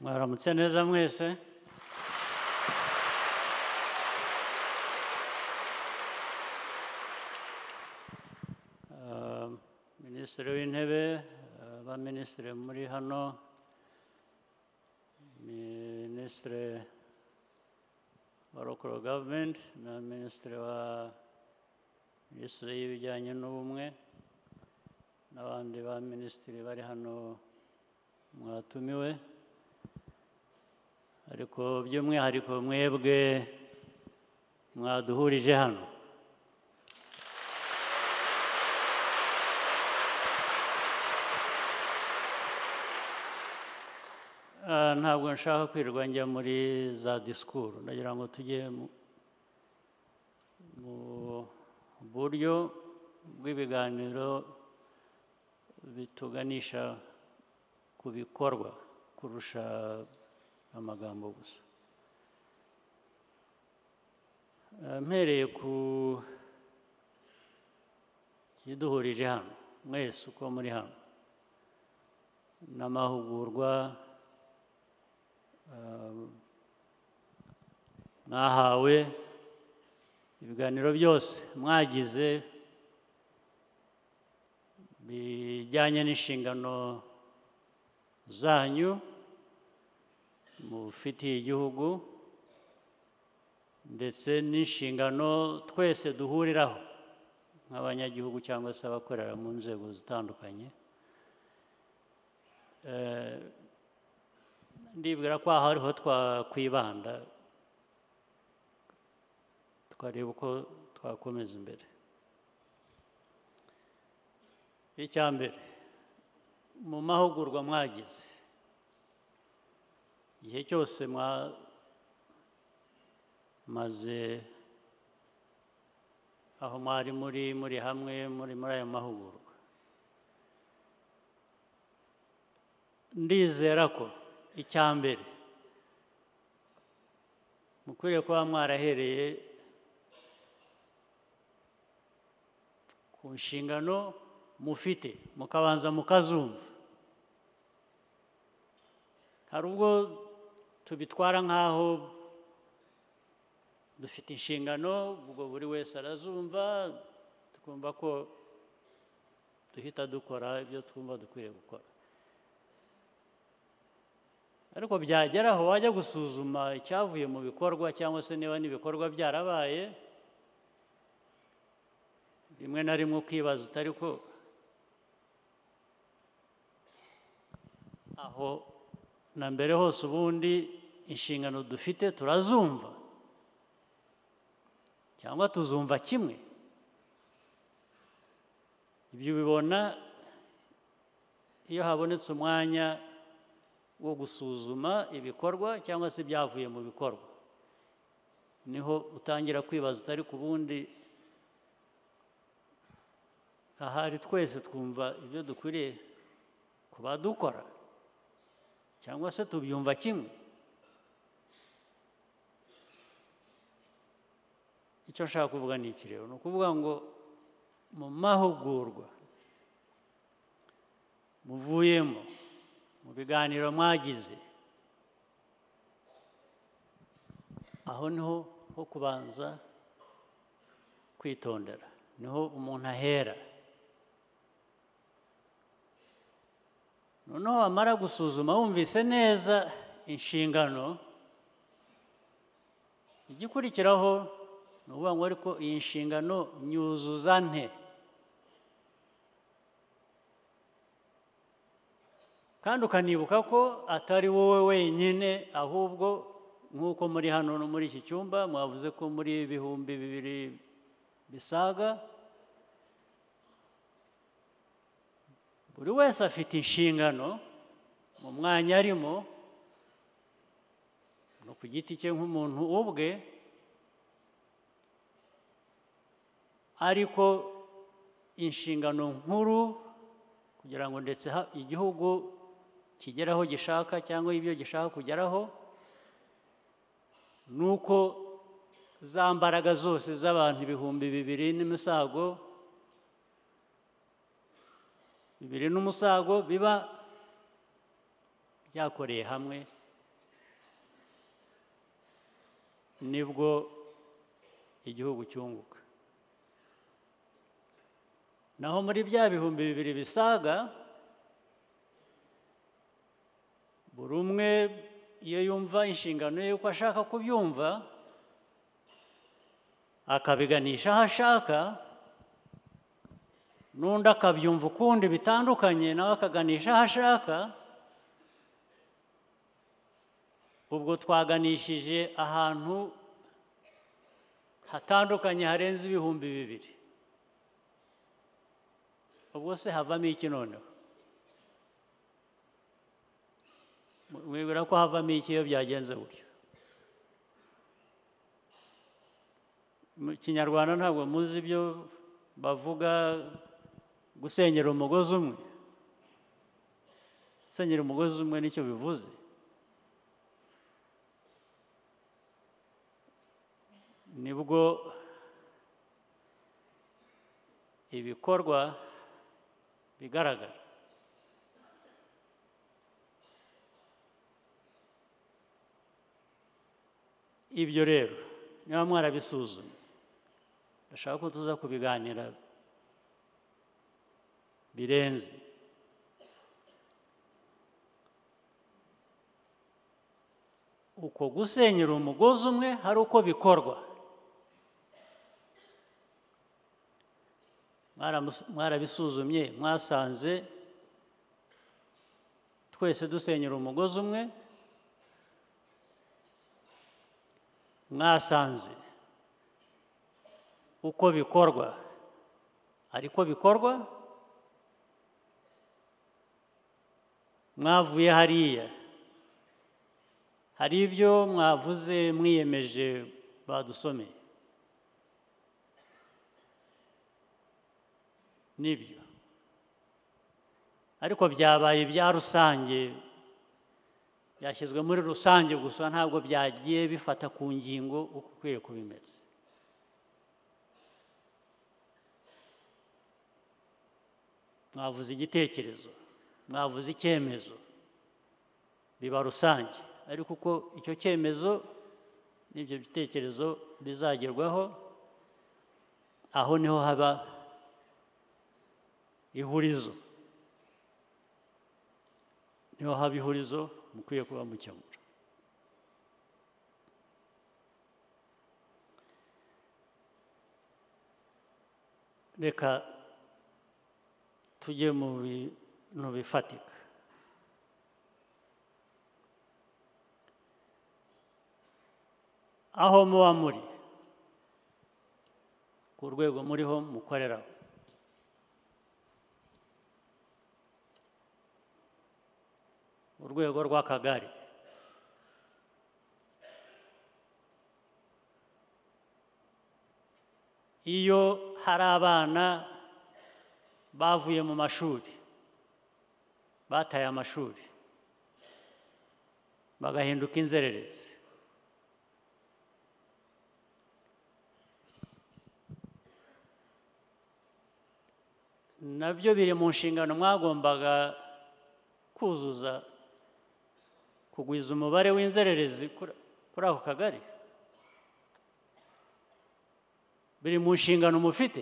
Mwaramutse neza mwese. Minisitiri w'Intebe, abaminisitiri muri hano, Minisitiri wa Local Government na Minisitiri y'ibijyanye n'ubumwe n'abandi ba minisitiri bari hano mwatumiwe, ariko by'umwihariko mwebwe mwaduhurije hano. Ntabwo nshaka kwirirwa njya muri za disikuru, ndagira ngo tujye mu buryo bw'ibiganiro bituganisha ku bikorwa kurusha amagambo gusa. Mpereye ku kiduhurije hano mwese uko muri hano n'amahugurwa mwahawe, ibiganiro byose mwagize bijyanye n'inshingano zanyu mufitiye igihugu ndetse n'inshingano twese duhuriraho nk'abanyagihugu cyangwa se abakorera mu nzego zitandukanye. Ndibwira ko aha ariho twakwibanda twareba uko twakomeza imbere. Icya mbere, mu mahugurwa mwagize, igihe cyose mwamaze aho mwari muri hamwe muri aya mahugurwa, ndizera ko icya mbere mukwiriye kuba mwarahereye ku nshingano mufite mukabanza mukazumva. Hari ubwo tubitwara nk'aho dufite inshingano, ubwo buri wese arazumva tukumva ko duhita dukora ibyo twumva dukwiriye gukora, ariko byageraho wajya gusuzuma icyavuye mu bikorwa cyangwa se niba n'ibikorwa byarabaye, rimwe na rimwe ukibaza utari ko aho na mbere hose ubundi inshingano dufite turazumva cyangwa tuzumva kimwe. Ibyo ubibona iyo habonetse umwanya wo gusuzuma ibikorwa cyangwa se ibyavuye mu bikorwa, niho utangira kwibaza utari ku bundi ahari twese twumva ibyo dukwiriye kuba dukora cyangwa se tubyumva kimwe. Icyo nshaka kuvuga ni iki rero, ni ukuvuga ngo mu mahugurwa muvuyemo, mu biganiro mwagize, aho niho ho kubanza kwitondera, niho umuntu ahera. Noneho wamara gusuzuma wumvise neza inshingano, igikurikiraho ni ukuvuga ngo ariko iyi nshingano nyuzuza nte? Kandi ukanibuka ko atari wowe wenyine, ahubwo nk'uko muri hano no muri iki cyumba mwavuze ko muri 2,000 bisaga, buri wese afite inshingano mu mwanya arimo no ku giti cye nk'umuntu ubwe, ariko inshingano nkuru kugira ngo ndetse igihugu kigeraho gishaka cyangwa ibyo gishaka kugeraho, ni uko za mbaraga zose z'abantu 2,000 n'imisago 2 n'umusago biba byakoreye hamwe nibwo igihugu cyunguka. Naho muri bya 2,000 bisaga, buri umwe iyo yumva inshingano ye uko ashaka kubyumva akabiganisha aho ashaka, n'undi akabyumva ukundi bitandukanye nawe akaganisha aho ashaka, ubwo twaganishije ahantu hatandukanye harenze 2,000. ubwo se havamo iki noneho? Mwibwira ko havamo iki iyo byagenze gutyo? Mu Kinyarwanda ntabwo muzi ibyo bavuga gusenyera umugozi umwe. Gusenyera umugozi umwe nicyo bivuze. Nibwo ibikorwa bigaragara. Ibyo rero niba mwarabisuzumye, ndashaka ko tuza kubiganira birenze. Uko gusenyera umugozi umwe hari uko bikorwa. Mwarabisuzumye, mwasanze twese dusenyera umugozi umwe, mwasanze uko bikorwa ariko bikorwa, mwavuye hariya hari ibyo mwavuze mwiyemeje badusomeye, nibyo ariko byabaye ibya rusange, byashyizwe muri rusange gusa, ntabwo byagiye bifata ku ngingo uko ukwiye kuba bimeze. Mwavuze igitekerezo, mwavuze icyemezo, biba rusange, ariko uko icyo cyemezo n'ibyo bitekerezo bizagerwaho, aho niho haba ihurizo, niho haba ihurizo mukwiye kuba mukemura. Reka tujye mu bintu bifatika. Aho muba muri, ku rwego muriho mukoreraho, urwego rw'akagari, iyo hari abana bavuye mu mashuri, bataye amashuri, bagahinduka inzererezi, nabyo biri mu nshingano mwagombaga kuzuza, kugwiza umubare w'inzererezi kuri ako kagari. Biri mu nshingano mufite.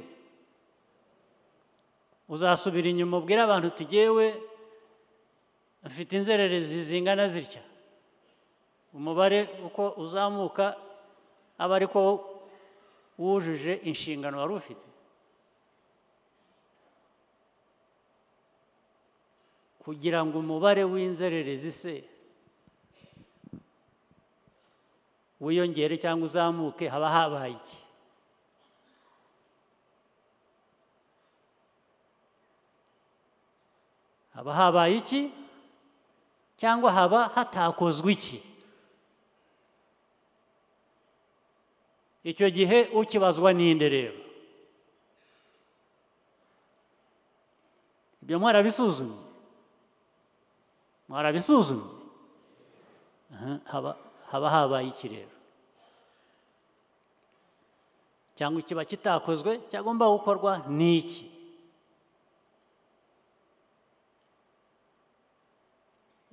Uzasubira inyuma ubwire abantu uti jyewe mfite inzererezi zingana zitya, umubare uko uzamuka aba ariko wujuje inshingano wari ufite. Kugira ngo umubare w'inzererezi se wiyongere cyangwa uzamuke, haba habaye iki? Haba habaye iki cyangwa haba hatakozwe iki? Icyo gihe ukibazwa ninde rero? Ibyo mwarabisuzumye? Mwarabisuzumye? Haba habaye iki rero? Cyangwa ikiba kitakozwe cyagomba gukorwa ni iki?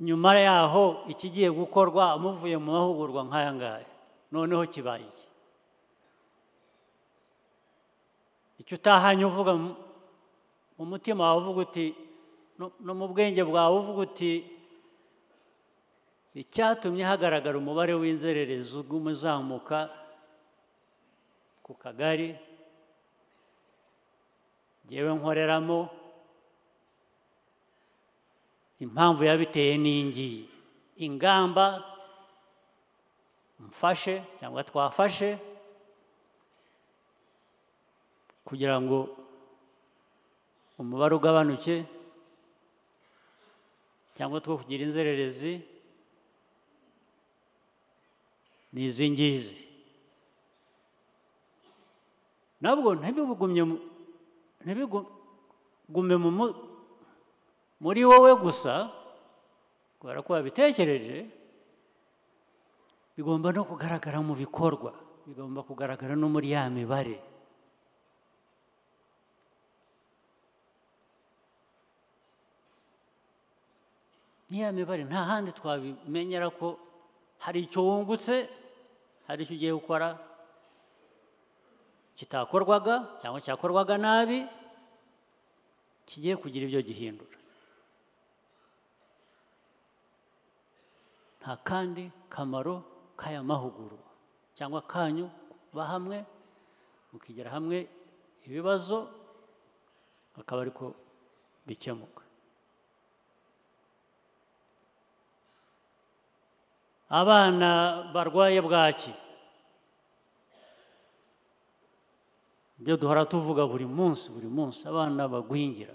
Nyuma yaho ikigiye gukorwa muvuye mu mahugurwa nk'aya ngaya, noneho kibaye iki? icyo utahanye uvuga mu mutima wawe uvuga uti no mu bwenge bwawe uvuga uti icyatumye hagaragara umubare w'inzererezi uguma uzamuka ku kagari njyewe nkoreramo, impamvu yabiteye n'ingiyi, ingamba mfashe cyangwa twafashe kugira ngo umubare ugabanuke cyangwa two kugira inzererezi ni izi ngizi. nabwo ntibigume muri wowe gusa kubera ko wabitekereje, bigomba no kugaragara mu bikorwa, bigomba kugaragara no muri ya mibare. Niya mibare nta handi twabimenyera ko hari icyo wungutse, hari icyo ugiye gukora kitakorwaga cyangwa cyakorwaga nabi, kigiye kugira ibyo gihindura. Nta kandi kamaro k'aya mahugurwa cyangwa kanyu kuba hamwe mukigera hamwe ibibazo akaba ariko bikemuka. Abana barwaye bwaki, ibyo duhora tuvuga buri munsi, abana bagwingira,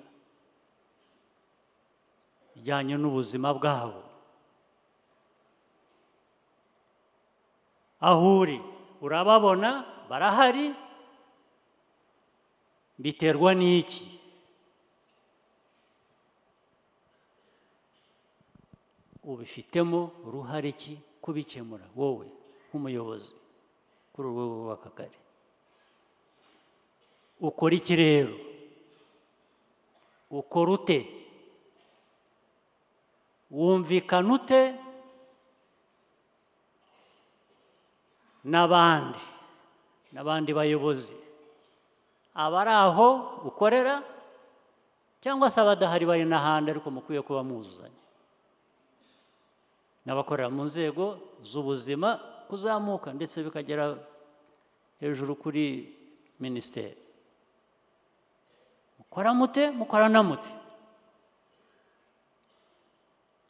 bijyanye n'ubuzima bwabo. Aho uri urababona, barahari, biterwa n'iki? Ubifitemo uruhare ki kubikemura wowe nk'umuyobozi kuri urwego rw'akagari? Ukora iki rero? Ukora ute? Wumvikana ute n'abandi bayobozi, abari aho ukorera cyangwa se abadahari bari n'ahandi ariko mukwiye kuba muzuzanya, n'abakorera mu nzego z'ubuzima kuzamuka ndetse bikagera hejuru kuri minisiteri. Mukora mute? Mukorana mute?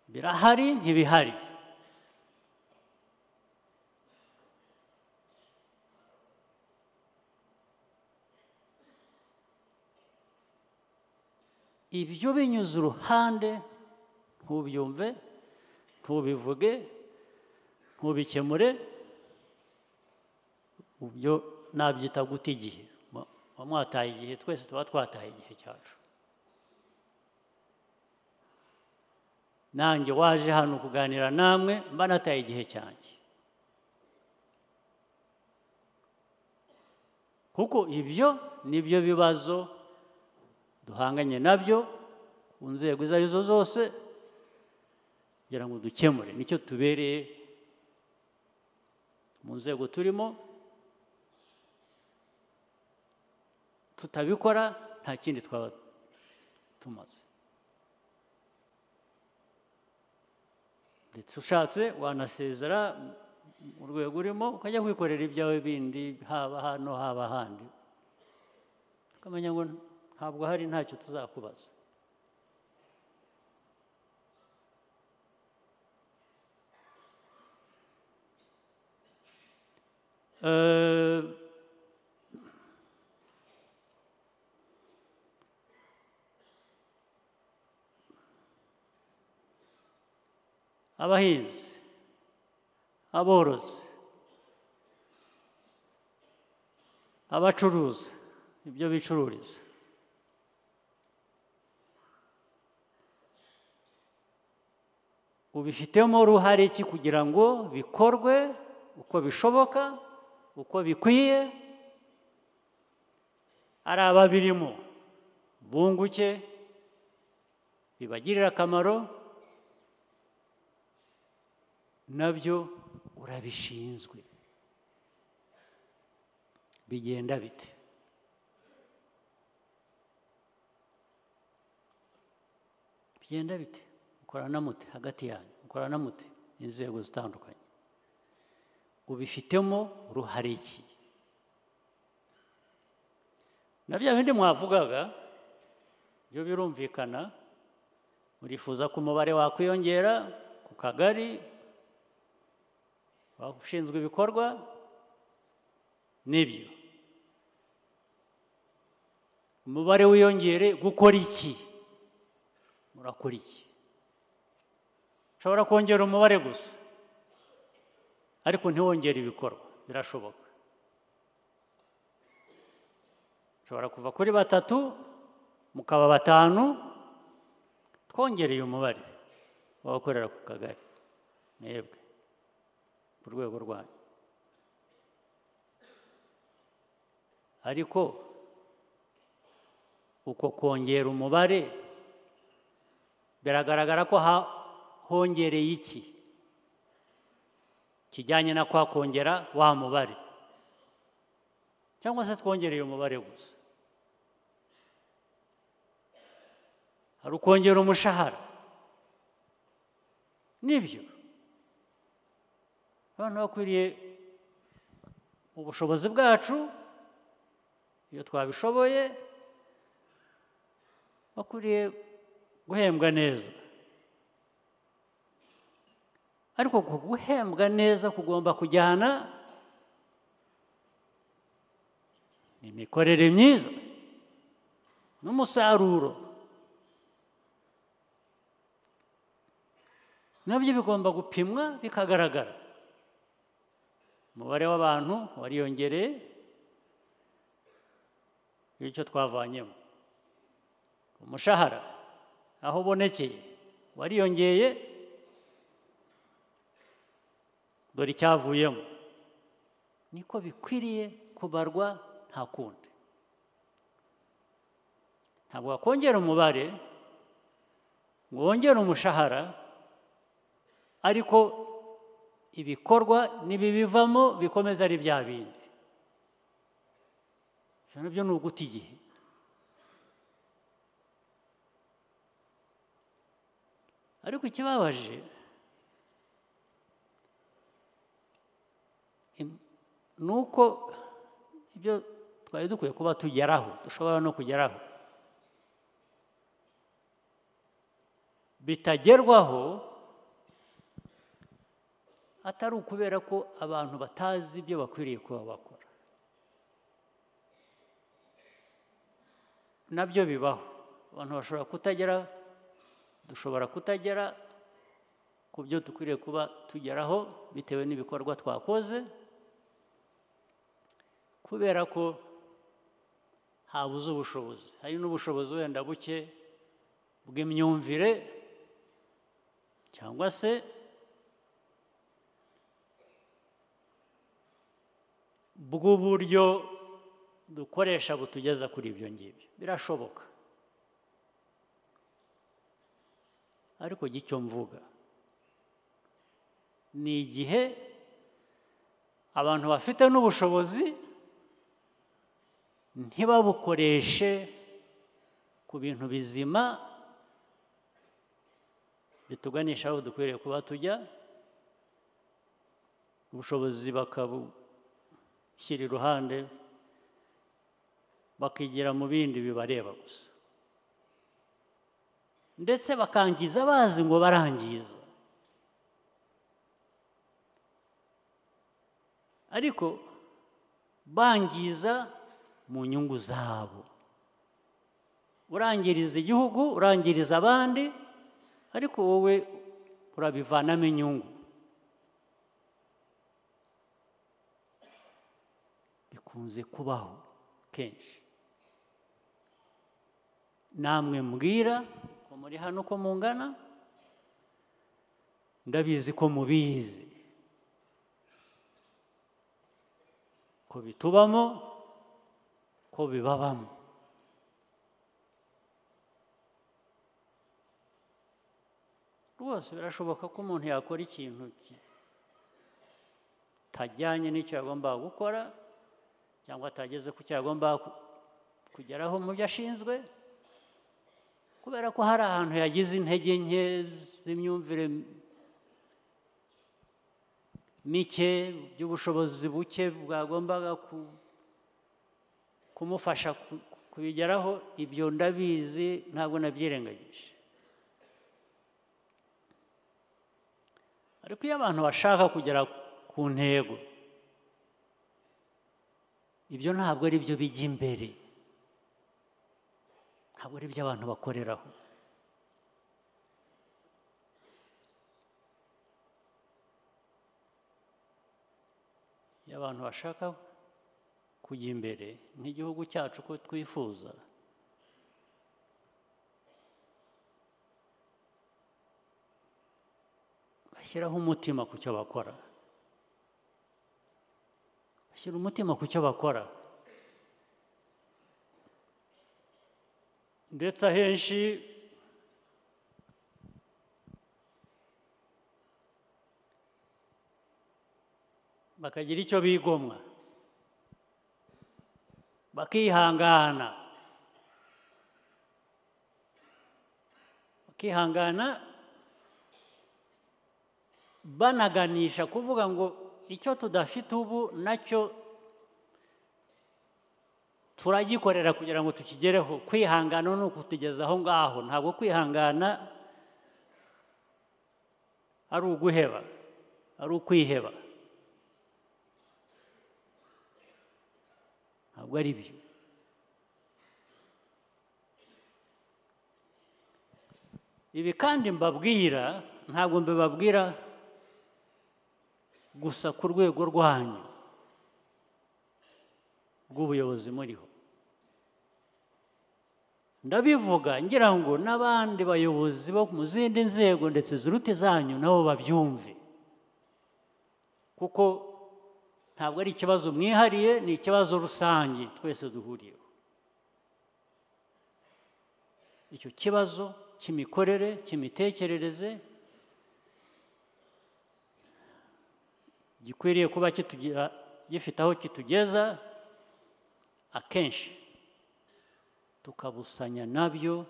Birahari ntibihari? Ibyo binyuze uruhande ntubyumve, ntubivuge, ntubikemure, ibyo nabyita guta igihe. Mwataye igihe, twese tuba twataye igihe cyacu. Nanjye waje hano kuganira namwe mba nataye igihe cyanjye, kuko ibyo nibyo bibazo duhanganye nabyo ku nzego izo arizo zose kugira ngo dukemure. Nicyo tubereye mu nzego turimo, tutabikora nta kindi twaba tumaze. Ndetse ushatse wanasezera mu rwego urimo ukajya kwikorera ibyawe bindi, haba hano haba ahandi, ukamenya ngo ntabwo hari ntacyo tuzakubaza. Abahinzi, aborozi, abacuruza ibyo bicururiza, ubifitemo uruhare ki kugira ngo bikorwe uko bishoboka, uko bikwiye, ari ababirimo bunguke, bibagirira akamaro, nabyo urabishinzwe. bigenda bite? Bigenda bite? Mukorana mute hagati yanyu? Mukorana mute inzego zitandukanye? Ubifitemo uruhare ki? Na bya bindi mwavugaga byo birumvikana, murifuza ko umubare wakwiyongera ku kagari, ushinzwe ibikorwa n'ibyo. Umubare wiyongere, gukora iki? Murakora iki? Ushobora kongera umubare gusa ariko ntiwongere ibikorwa, birashoboka. Ushobora kuva kuri 3 mukaba 5, twongereye umubare w'abakorera ku kagari mwebwe ku rwego rwanyu. Ariko uko kongera umubare biragaragara ko hongereye iki kijyanye na kwa kongera wa mubare, cyangwa se twongereye umubare gusa? Hari ukongera umushahara, nibyo abantu bakwiriye mu bushobozi bwacu, iyo twabishoboye, bakwiriye guhembwa neza. Ariko guhembwa neza kugomba kujyana n'imikorere myiza n'umusaruro, nabyo bigomba gupimwa bikagaragara. Umubare w'abantu wariyongereye, icyo twavanyemo. Umushahara aho ubonekeye wariyongeye, dore icyavuyemo. Niko bikwiriye kubarwa, nta kundi. Ntabwo wakongera umubare ngo wongere umushahara ariko ibikorwa n'ibibivamo bikomeza ari bya bindi. Ibyo nabyo ni uguta igihe. Ariko ikibabaje ni uko ibyo twari dukwiye kuba tugeraho, dushobora no kugeraho, bitagerwaho, atari ukubera ko abantu batazi ibyo bakwiriye kuba bakora. Nabyo bibaho. Abantu bashobora kutagera, dushobora kutagera ku byo dukwiriye kuba tugeraho bitewe n'ibikorwa twakoze, kubera ko habuze ubushobozi. Hari n'ubushobozi wenda buke bw'imyumvire cyangwa se bw'uburyo dukoresha butugeza kuri ibyo ngibyo. Birashoboka. Ariko icyo mvuga ni igihe abantu bafite n'ubushobozi ntibabukoreshe ku bintu bizima bituganisha aho dukwiriye kuba tujya, ubushobozi bakabushyira iruhande, bakigira mu bindi bibareba gusa, ndetse bakangiza bazi ngo barangiza. Ariko bangiza mu nyungu zabo. Urangiriza igihugu, urangiriza abandi, ariko wowe urabivanamo inyungu. Bikunze kubaho kenshi. Namwe mbwira ko muri hano ko mungana, ndabizi ko mubizi ko bitubamo, ko bibabamo. Rwose birashoboka ko umuntu yakora ikintu kitajyanye n'icyo yagombaga gukora, cyangwa atageze ku cyo agomba kugeraho mu byo ashinzwe, kubera ko hari ahantu yagize intege nke z'imyumvire mike, by'ubushobozi buke bwagombaga kumufasha kubigeraho. Ibyo ndabizi, ntabwo nabyirengagije. Ariko iyo abantu bashaka kugera ku ntego, ibyo ntabwo ari byo bijya imbere, ntabwo ari byo abantu bakoreraho. Iyo abantu bashaka kujya imbere nk'igihugu cyacu ko twifuza, bashyiraho umutima ku cyo bakora, bashyira umutima ku cyo bakora. Ndetse ahenshi bakagira icyo bigomwa, bakihangana, banaganisha kuvuga ngo icyo tudafite ubu nacyo turagikorera kugira ngo tukigereho. Kwihangana ni ukutugeza aho ngaho, ntabwo kwihangana ari uguheba, ari ukwiheba, ntabwo ari byo. Ibi kandi mbabwira, ntabwo mbibabwira gusa ku rwego rwanyu rw'ubuyobozi muriho, ndabivuga ngira ngo n'abandi bayobozi bo mu zindi nzego ndetse ziruta izanyu nabo babyumve, kuko ntabwo ari ikibazo mwihariye, ni ikibazo rusange twese duhuriyeho. Icyo kibazo cy'imikorere, cy'imitekerereze gikwiriye kuba gifite aho kitugeza, akenshi tukabusanya nabyo,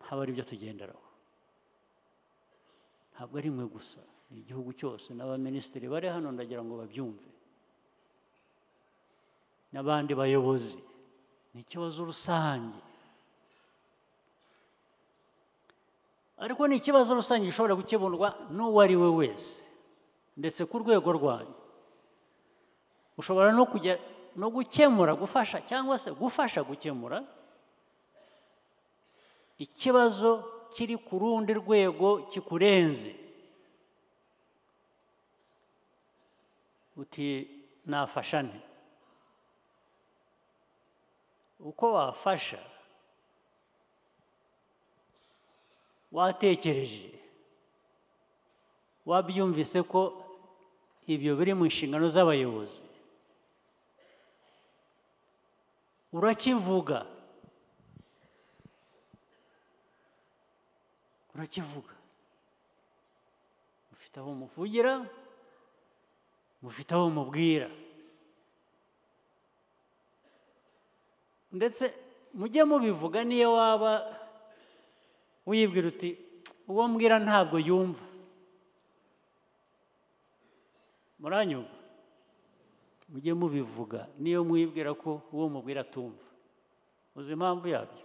haba ari byo tugenderaho. Ntabwo ari mwe gusa, ni igihugu cyose, n'abaminisitiri bari hano ndagira ngo babyumve, n'abandi bayobozi. Ni ikibazo rusange, ariko ni ikibazo rusange gishobora gukemurwa n'uwo ari we wese, ndetse ku rwego rwanyu. Ushobora no gukemura, gufasha, cyangwa se gufasha gukemura ikibazo kiri ku rundi rwego kikurenze. Uti nafasha nte? Uko wafasha, watekereje, wabyumvise ko ibyo biri mu nshingano z'abayobozi, urakivuga, mufite aho muvugira, mufite aho mubwira, ndetse mujye mubivuga. Niyo waba wibwira uti uwo mbwira ntabwo yumva, muranyumva, mujye mubivuga. Niyo mwibwira ko uwo mubwira atumva, uzi impamvu yabyo?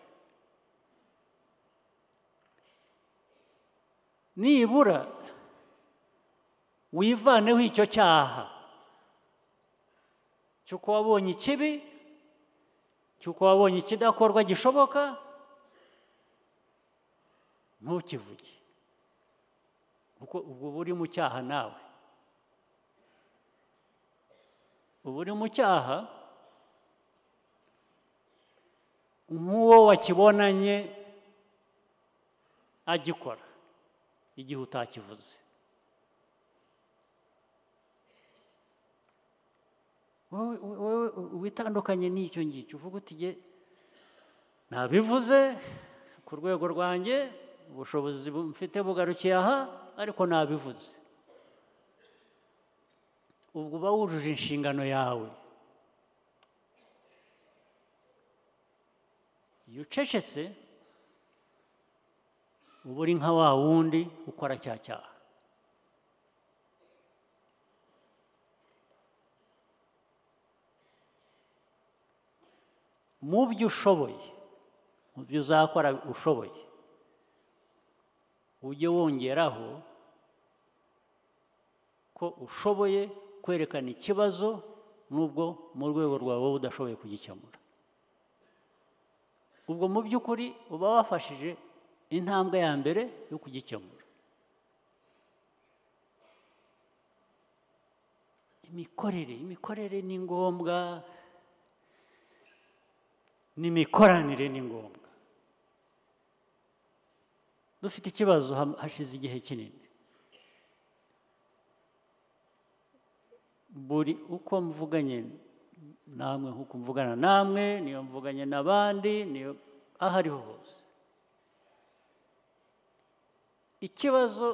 Nibura wivaneho icyo cyaha cy'uko wabonye ikibi, cy'uko wabonye ikidakorwa gishoboka, ntukivuge, kuko ubwo buri mu cyaha nawe, ubu uri mu cyaha nk'uwo wakibonanye agikora igihe utakivuze. Wowe witandukanye n'icyo ngicyo, uvuga uti nabivuze ku rwego rwanjye, ubushobozi mfite bugarukiye aha, ariko nabivuze. ubwo uba wujuje inshingano yawe. iyo ucecetse uba uri nka wa wundi ukora cya cyaha. mu byo ushoboye, mu byo uzakora ushoboye, ujye wongeraho ko ushoboye kwerekana ikibazo n'ubwo mu rwego rwawe wowe udashoboye kugikemura. ubwo mu by'ukuri uba wafashije intambwe ya mbere yo kugikemura. imikorere ni ngombwa, n'imikoranire ni ngombwa. dufite ikibazo hashize igihe kinini. buri uko mvuganye namwe, nk'uko mvugana namwe, niyo mvuganye n'abandi, niyo aho ariho hose, ikibazo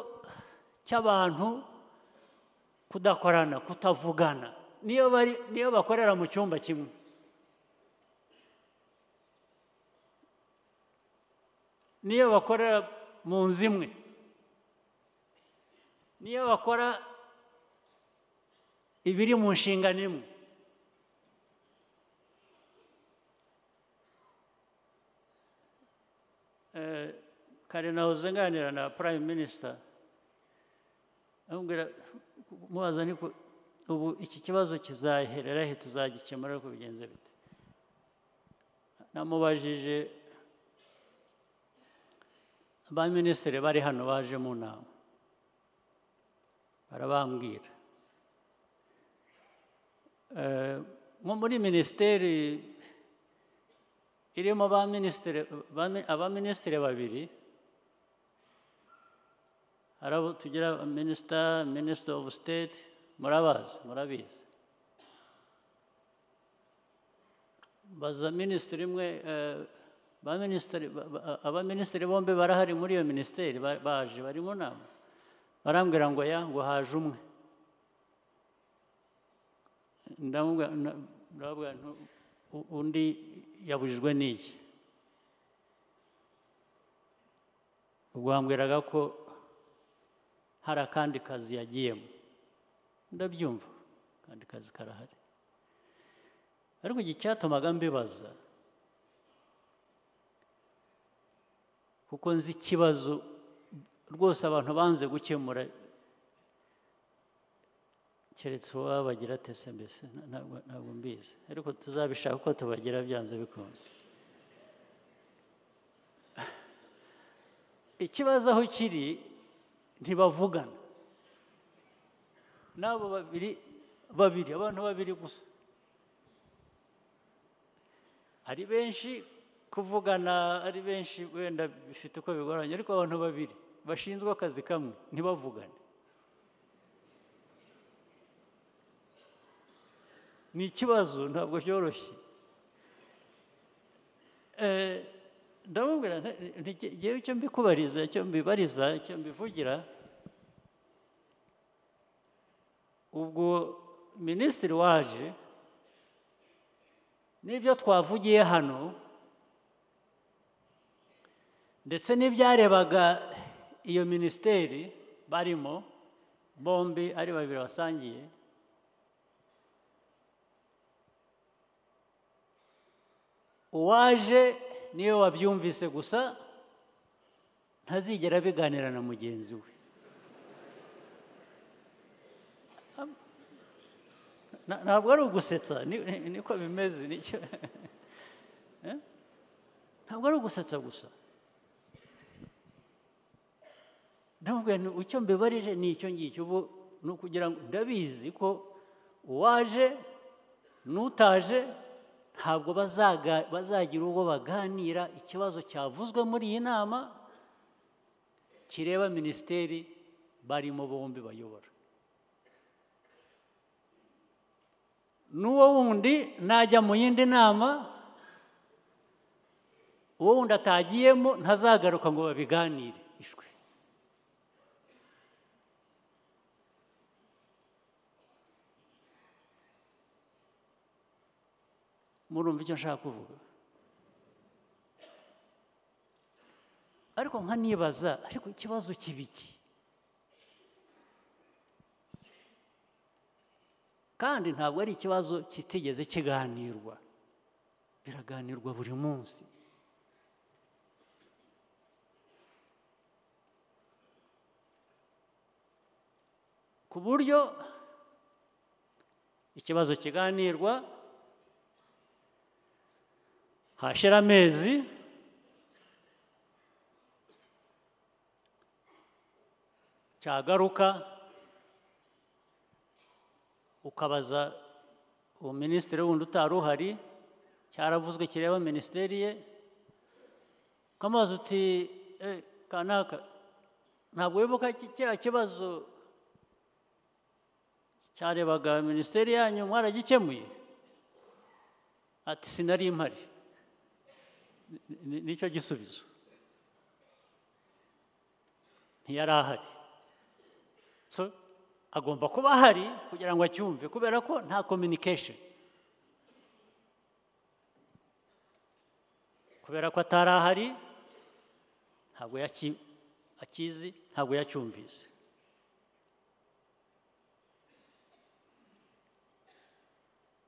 cy'abantu kudakorana, kutavugana, niyo bakorera mu cyumba kimwe, niyo bakorera mu nzu imwe, niyo bakora ibiri mu nshingano imwe, kare nahoze nganira na Prime Minister amubwira, mubaza niko ubu iki kibazo kizaherera he, tuzagikemura ariko bigenze bite. namubajije abaminisitiri bari hano baje mu nama, barabambwira nko muri minisiteri irimo abaminisitiri babiri, hari abo tugira Minister of State, murabizi. baza minisitiri imwe, abaminisitiri bombi barahari muri iyo minisiteri, baje bari mu nama, barambwira ngo ngo haje umwe. ndababwira undi yabujijwe n'iki? ubwo bambwiraga ko hari akandi kazi yagiyemo. ndabyumva, akandi kazi karahari, ariko iki cyatumaga mbibaza, kuko nzi ikibazo rwose abantu banze gukemura, keretse uwaba bagira tese, mbese ntabwo mbizi, ariko tuzabishaka uko tubagira byanze bikunze. ikibazo aho kiri, ntibavugana n'abo babiri, abantu babiri gusa. ari benshi kuvugana, ari benshi wenda bifite uko bigoranye, ariko abantu babiri bashinzwe akazi kamwe ntibavugane, ni ikibazo, ntabwo byoroshye. ndamubwira ngewe icyo mbikubariza, icyo mbibariza, icyo mbivugira, ubwo minisitiri waje n'ibyo twavugiye hano ndetse n'ibyarebaga iyo minisiteri barimo bombi ari babiri basangiye, uwaje niyo wabyumvise gusa, ntazigera abiganira na mugenzi we. ntabwo ari ugusetsa, niko bimeze. ntabwo ari ugusetsa gusa. ndamubwira icyo mbibarije ni icyo ngicyo. ubu ni ukugira ngo, ndabizi ko uwaje n'utaje ntabwo bazagira ubwo baganira ikibazo cyavuzwe muri iyi nama kireba minisiteri barimo bombi bayobora. n'uwo wundi najya mu yindi nama, uwo wundi atagiyemo ntazagaruka ngo babiganire ishwe. murumva icyo nshaka kuvuga. Ariko nkanibaza, ariko ikibazo kibiki? Kandi ntabwo ari ikibazo kitigeze kiganirwa, biraganirwa buri munsi. Ku buryo ikibazo kiganirwa, hashira amezi, cyagaruka ukabaza uwo minisitiri wundi utari uhari, cyaravuzwe kireba minisiteri ye, ukamubaza uti kanaka ntabwo wibuka kiriya kibazo cyarebaga minisiteri yanyu mwaragikemuye? Ati sinari impari. Nicyo gisubizo, ntiyari ahari. So agomba kuba ahari kugira ngo acyumve, kubera ko nta communication, kubera ko atari ahari ntabwo akizi, ntabwo yacyumvise.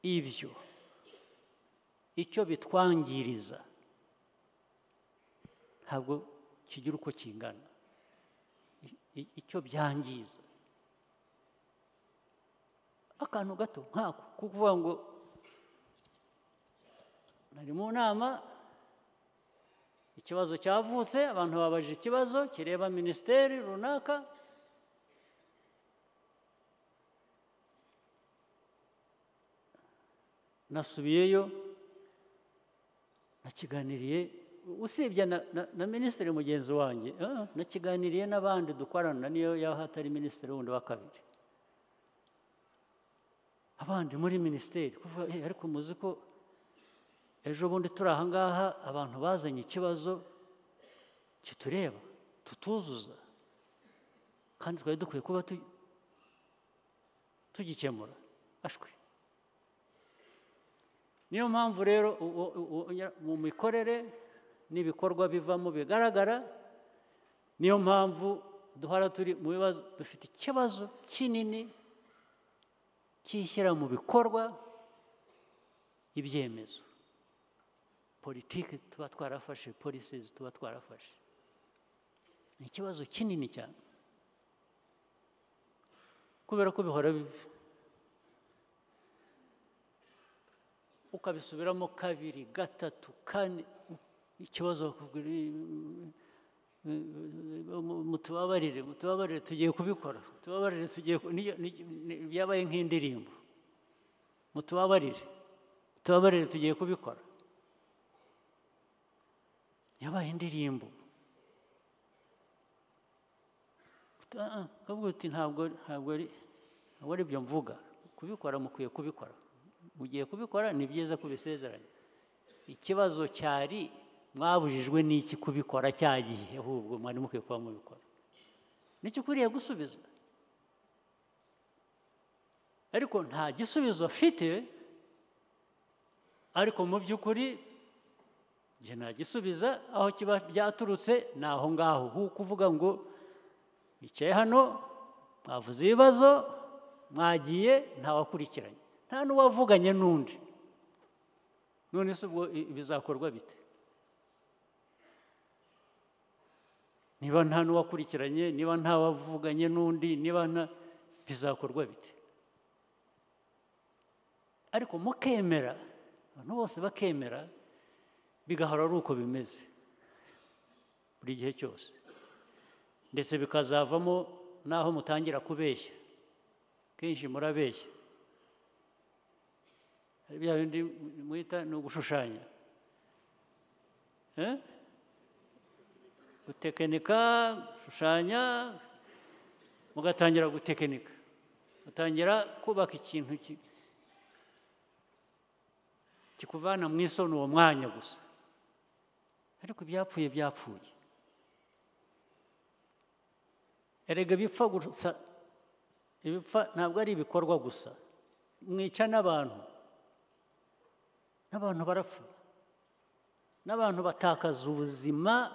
Ibyo icyo bitwangiriza ntabwo kigira uko kingana, icyo byangiza. Akantu gato nkako kuvuga ngo nari mu nama, ikibazo cyavutse, abantu babajije ikibazo kireba minisiteri runaka, nasubiyeyo nakiganiriye, usibye na minisitiri mugenzi wanjye, nakiganiriye n'abandi dukorana, niyo yaho hatari minisitiri wundi wa kabiri, abandi muri minisiteri, kuvuga ariko muzi ko ejo bundi turi aha ngaha abantu bazanye ikibazo kitureba tutuzuza, kandi twari dukwiye kuba tugikemura. Ashwe. Niyo mpamvu rero mu mikorere n'ibikorwa bivamo bigaragara, niyo mpamvu duhora turi mu bibazo, dufite ikibazo kinini cyishyira mu bikorwa ibyemezo, politiki tuba twarafashe, policies tuba twarafashe. Ni ikibazo kinini cyane, kubera ko bihora ukabisubiramo kabiri gatatu kane, ikibazo mutubabarire tugiye kubikora, mutubabarire tugiye, byabaye nk'indirimbo, mutubabarire tugiye kubikora, yabaye indirimbo. Kavuga uti ntabwo ari byo mvuga, kubikora mukwiye kubikora, mugiye kubikora, ni byiza kubisezeranya. Ikibazo cyari mwabujijwe n'iki kubikora cyagiye, ahubwo mwari mukwiye kuba mubikora, nicyo ukwiriye gusubiza. Ariko nta gisubizo afite, ariko mu by'ukuri njye nagisubiza, aho kiba byaturutse ni aho ngaho, kuvuga ngo bicaye hano mwavuze ibibazo, mwagiye ntawakurikiranye, nta n'uwavuganye n'undi. None se ubwo bizakorwa bite? Niba nta n'uwakurikiranye, niba nta wavuganye n'undi, niba bizakorwa bite? Ariko mukemera, abantu bose bakemera, bigahora ari uko bimeze buri gihe cyose, ndetse bikazavamo n'aho mutangira kubeshya. Kenshi murabeshya, bya bindi mwita ni ugushushanya, gutekinika, gushushanya, mugatangira gutekinika, mutangira kubaka ikintu kikuvana mu isoni uwo mwanya gusa. Ariko byapfuye byapfuye. Erega bipfa gusa, ibipfa ntabwo ari ibikorwa gusa, mwica n'abantu. n'abantu barapfa, n'abantu batakaza ubuzima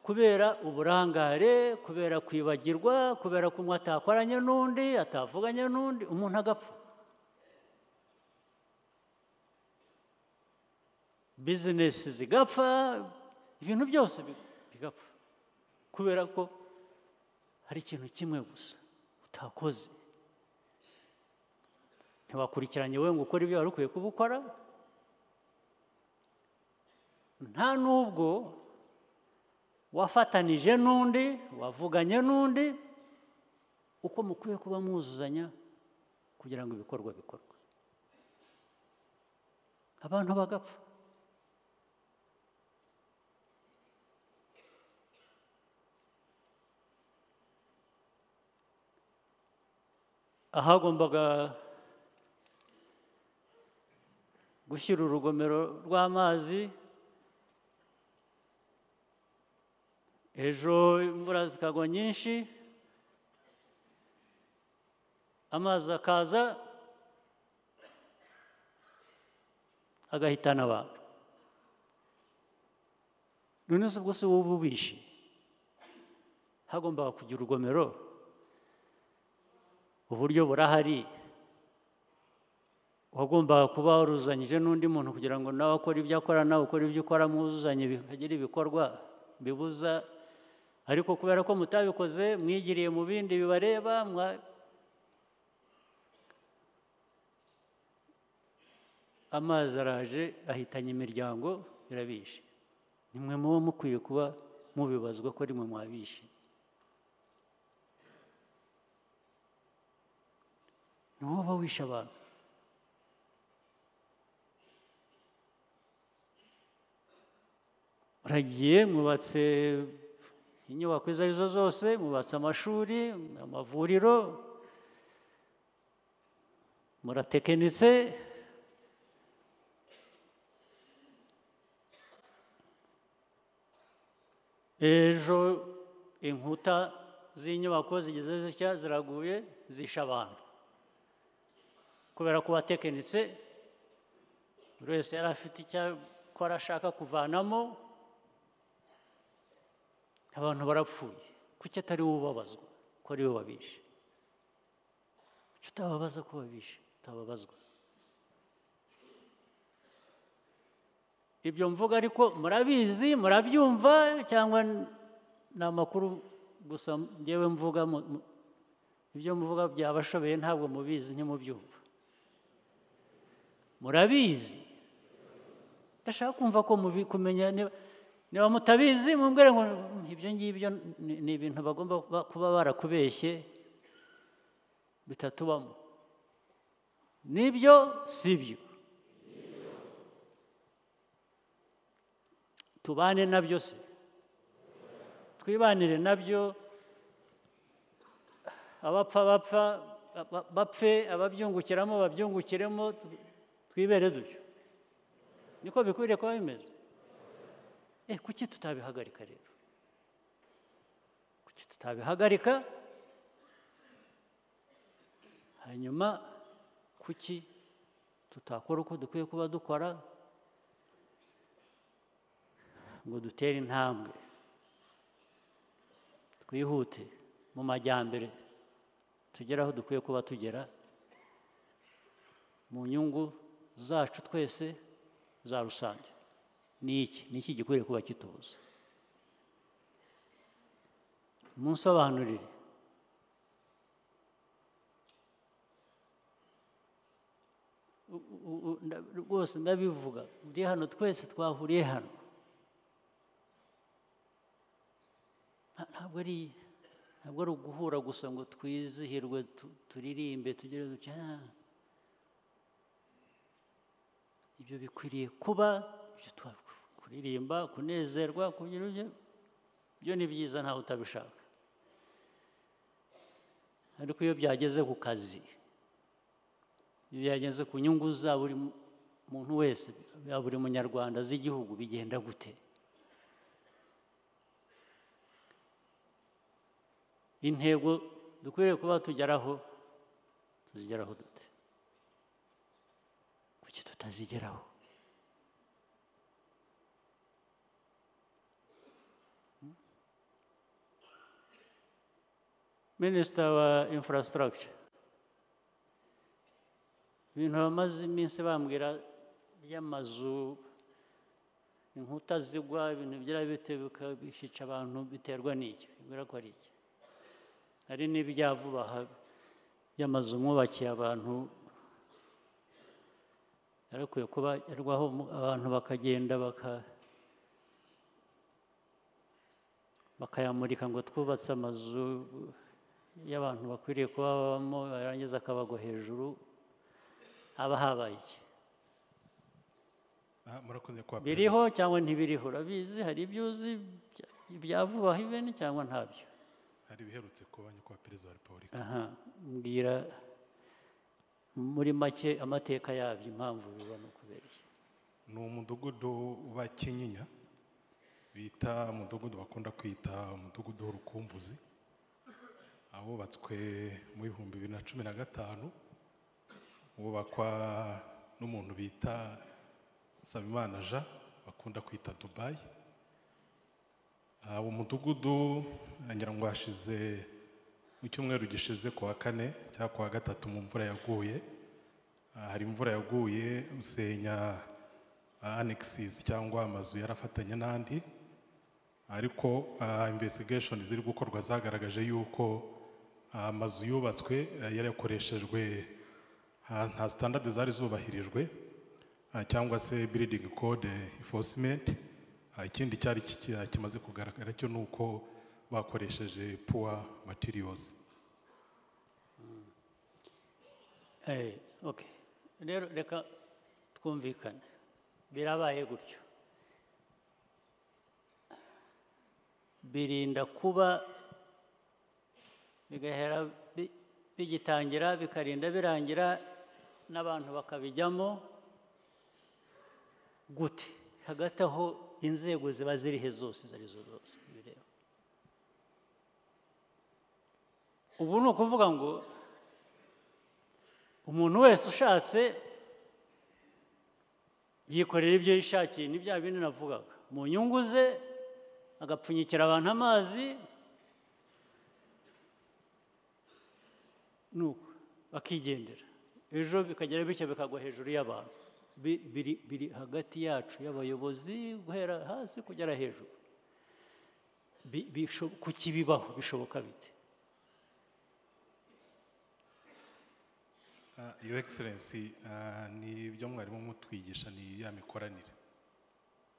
kubera uburangare, kubera kwibagirwa, kubera ko umwe atakoranye n'undi, atavuganye n'undi, umuntu agapfa. Bizinesi zigapfa, ibintu byose bigapfa kubera ko hari ikintu kimwe gusa utakoze. Ntiwakurikiranye we ngo ukore ibyo wari ukwiye kuba ukora, nta n'ubwo wafatanije n'undi, wavuganye n'undi uko mukwiye kuba mwuzuzanya kugira ngo ibikorwa bikorwe. Abantu bagapfa. Ahagombaga gushyira urugomero rw'amazi, ejo imvura zikagwa nyinshi, amazi akaza agahitana abantu. None se ubwo se wowe ubishe? Hagombaga kugira urugomero, uburyo burahari, wagombaga kuba waruzanyije n'undi muntu kugira ngo nawe akore ibyo akora, nawe ukore ibyo ukora, mwuzuzanye bikagira ibikorwa bibuza. Ariko kubera ko mutabikoze, mwigiriye mu bindi bibareba, amazi araje ahitanye imiryango, birabishe. Nimwe muba mukwiye kuba mubibazwa ko ari mwe mwabishe. Ni wowe uba wishe abantu. Uragiye mwubatse inyubako izo ari zo zose, mwubatse amashuri, amavuriro, muratekenitse, ejo inkuta z'inyubako zigeze zitya ziraguye, zishe abantu kubera ko watekenitse, buri wese yari afite icyo akora ashaka kuvanamo, abantu barapfuye. Kuki atari wowe ubabazwa ko ari wowe wabishe? Kuki utababaza ko wabishe, utababazwa? Ibyo mvuga ariko murabizi, murabyumva, cyangwa ni amakuru gusa njyewe mvuga? Ibyo mvuga byabashobeye ntabwo mubizi, ntimubyumva. Murabizi. Ndashaka kumva ko kumenya, niba mutabizi mumbwire ngo ibyo ngibyo ni ibintu bagomba kuba barakubeshye bitatubamo. Nibyo si byo. Tubane nabyo se, twibanire nabyo, abapfa bapfa bapfe, ababyungukiramo babyungukiremo, twibere dutyo. Niko bikwiriye kuba bimeze. Kuki tutabihagarika rero? Kuki tutabihagarika? Hanyuma kuki tutakora uko dukwiye kuba dukora ngo dutere intambwe, twihute mu majyambere, tugere aho dukwiye kuba tugera mu nyungu zacu twese za rusange? Ni iki gikwiriye kuba kitubuza? Munsobanurire. Rwose ndabivuga, uri hano, twese twahuriye hano, ntabwo ari uguhura gusa ngo twizihirwe, turirimbe, tugire dutya. Ibyo bikwiriye kuba kuririmba, kunezerwa, kugira ibyo ni byiza, ntawe utabishaka. Ariko iyo byageze ku kazi, iyo byageze ku nyungu za buri muntu wese, ya buri munyarwanda, z'igihugu, bigenda gute? Intego dukwiriye kuba tugeraho, tuzigeraho dute? Kuki tutazigeraho. Minister wa infrastructure, ibintu bamaze iminsi bambwira by'amazu, inkuta zigwa, ibintu byera bitebuka bishica abantu, biterwa n'iki? Bibwira ko ari iki? Hari n'ibyavuba by'amazu mwubakiye abantu, yarakwiye kuba yarwaho abantu bakagenda bakayamurika ngo twubatse amazu y'abantu bakwiriye kuba babamo, yarangiza akabagwa hejuru. Haba habaye iki? Biriho cyangwa ntibiriho? Urabizi, hari ibyuzi ibyavuba ibene cyangwa ntabyo? Hari biherutse kuba nyakubahwa Perezida wa Repubulika. Mbwira muri make amateka yabyo, impamvu bibona kubera iki? Ni umudugudu wa Kinyinya bita umudugudu bakunda kwita umudugudu w'urukumbuzi, awubatswe mu 2015, wubakwa n'umuntu bita Sabimana Jean bakunda kwita Dubai. Uwo mudugudu ngira ngo hashize mu cyumweru gishize kuwa 4 cyangwa kuwa 3 mu mvura yaguye, hari imvura yaguye usenya annexes cyangwa amazu yarafatanye n'andi, ariko investigation ziri gukorwa zagaragaje yuko amazu yubatswe yarakoreshejwe nta standard zari zubahirijwe cyangwa se building code enforcement. Ikindi cyari kimaze kugaragara cyo nuko bakoresheje poor materials. Okay, rero reka twumvikane, birabaye gutyo, birinda kuba bigahera bigitangira bikarinda birangira n'abantu bakabijyamo gute? Hagati aho inzego ziba zirihe zose zarizo zose bireba. Ubu ni ukuvuga ngo umuntu wese ushatse yikorera ibyo yishakiye, ni bya bindi navugaga, mu nyungu ze agapfunyikira abantu amazi, nuko bakigendera, ejo bikagera bityo bikagwa hejuru y'abantu. Biri hagati yacu y'abayobozi guhera hasi kugera hejuru. Kuki bibaho? Bishoboka bite? Your Excellency, ni ibyo mwarimu mutwigisha, ni ya mikoranire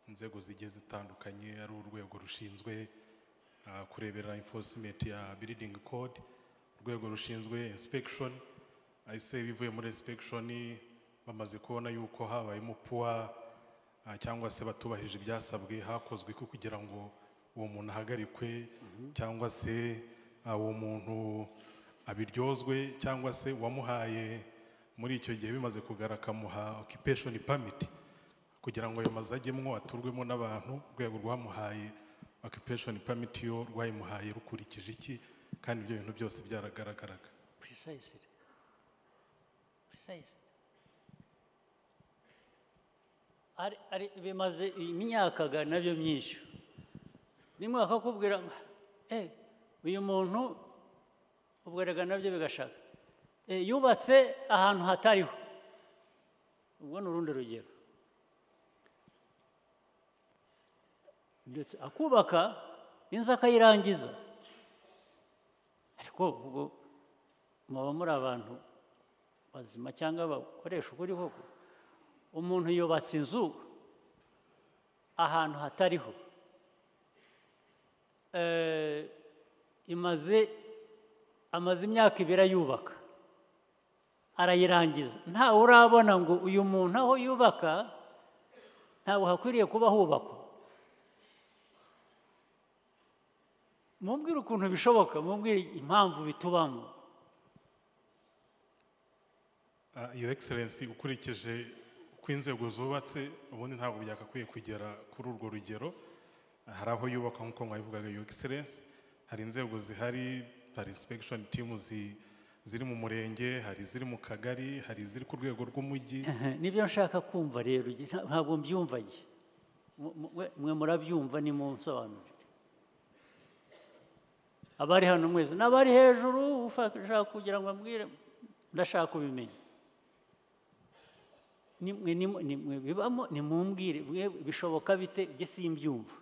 inzego zigiye zitandukanye, ari urwego rushinzwe kurebera enforcement ya building code, urwego rushinzwe inspection, ahise bivuye muri inspection bamaze kubona yuko habayemo poor cyangwa se batubahirije ibyasabwe, hakozwe ko kugira ngo uwo muntu ahagarikwe cyangwa se uwo muntu abiryozwe, cyangwa se wamuhaye muri icyo gihe bimaze kugarakamuha occupation permit kugira ngo ayo mazu ajyemwo aturwemo n'abantu, urwego rwamuhaye occupation permit yo rwayimuhaye rukurikije iki, kandi ibyo bintu byose byaragaragaraga. Precisely. Ari bimaze imyaka nabyo myinshi, rimwe bakakubwira uyu muntu ubwerega nabyo bigashaka yubatse ahantu hatariho. Ubwo ni urundi rugero. Ndetse akubaka inzu akayirangiza, ariko ubwo muba muri abantu bazima cyangwa bakoresha ukuri koko? Umuntu yubatse inzu ahantu hatariho, amaze imyaka 2 ayubaka, arayirangiza, ntawe urabona ngo uyu muntu aho yubaka ntawe hakwiriye kuba hubakwa. Mumbwire ukuntu bishoboka, mumbwire impamvu bitubamo. Your Excellency, ukurikije uko inzego zubatse ubundi ntabwo byakakwiye kugera kuri urwo rugero. Hari aho yubaka nk'uko mwabivugaga Your Excellency, hari inzego zihari, hari inspection team ziri mu murenge, hari iziri mu kagari, hari iziri ku rwego rw'umujyi. nibyo nshaka kumva rero, ntabwo mbyumva njye. Mwe murabyumva nimunsobanurire. Abari hano mwese n'abari hejuru ushaka kugira ngo ambwire, ndashaka kubimenya. Nimwe bibamo, nimumbwire bishoboka bite, njye simbyumva.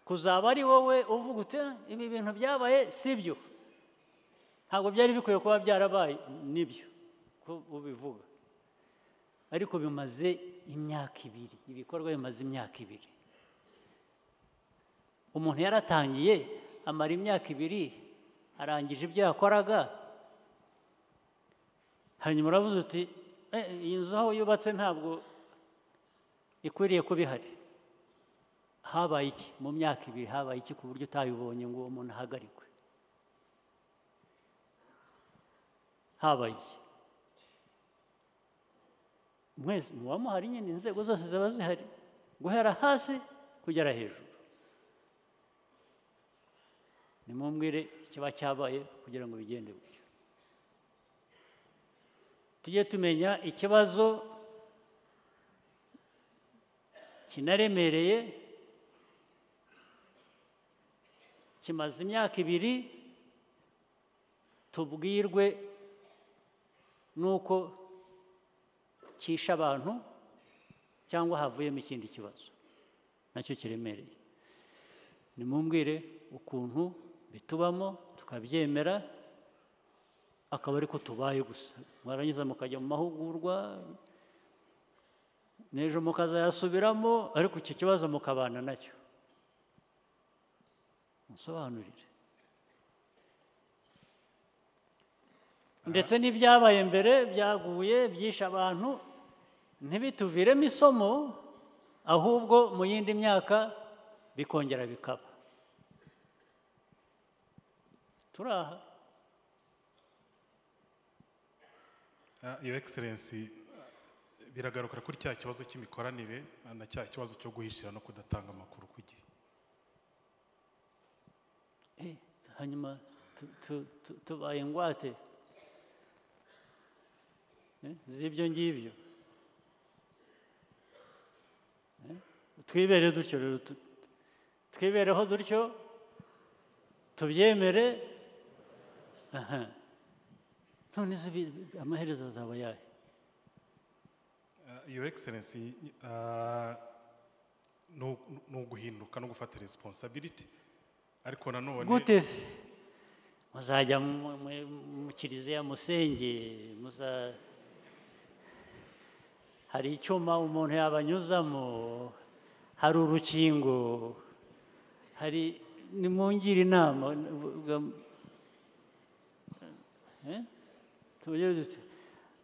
Kuzaba ari wowe uvuga uti ibi bintu byabaye sibyo, ntabwo byari bikwiye kuba byarabaye, nibyo ko ubivuga, ariko bimaze imyaka 2, ibikorwa bimaze imyaka 2. Umuntu yaratangiye amara imyaka 2 arangije ibyo yakoraga, hanyuma uravuze uti iyi nzu aho yubatse ntabwo ikwiriye kuba ihari. Habaye iki mu myaka 2? Habaye iki ku buryo utayibonye ngo uwo muntu ahagarikwe? Habaye iki? Mwese muba muhari nyine, inzego zose ziba zihari, guhera hasi kugera hejuru. Nimumbwire ikiba cyabaye kugira ngo bigende gutyo. Tujye tumenya ikibazo kinaremereye, kimaze imyaka 2, tubwirwe nuko kisha abantu cyangwa havuyemo ikindi kibazo nacyo kiremereye. Nimumbwire ukuntu bitubamo tukabyemera, akaba ariko tubaye gusa. Mwarangiza mukajya mu mahugurwa, n'ejo mukazayasubiramo, ariko iki kibazo mukabana nacyo. Musobanurire. Ndetse n'ibyabaye mbere byaguye byisha abantu ntibituviremo isomo, ahubwo mu yindi myaka bikongera bikaba. Turaha. Your Excellency, biragaruka kuri cya kibazo cy'imikoranire na cya kibazo cyo guhishira no kudatanga amakuru ku gihe. Hanyuma tubaye ingwate z'ibyo ngibyo. Twibere dutyo rero, twibereho dutyo, tubyemere. None amaherezo azaba yahe? Your Excellency, ni uguhinduka no gufata responsibility, ariko nanone gute se muzajya mu kiliziya musenge, hari icyuma umuntu yabanyuzamo, hari urukingo, hari nimungire inama.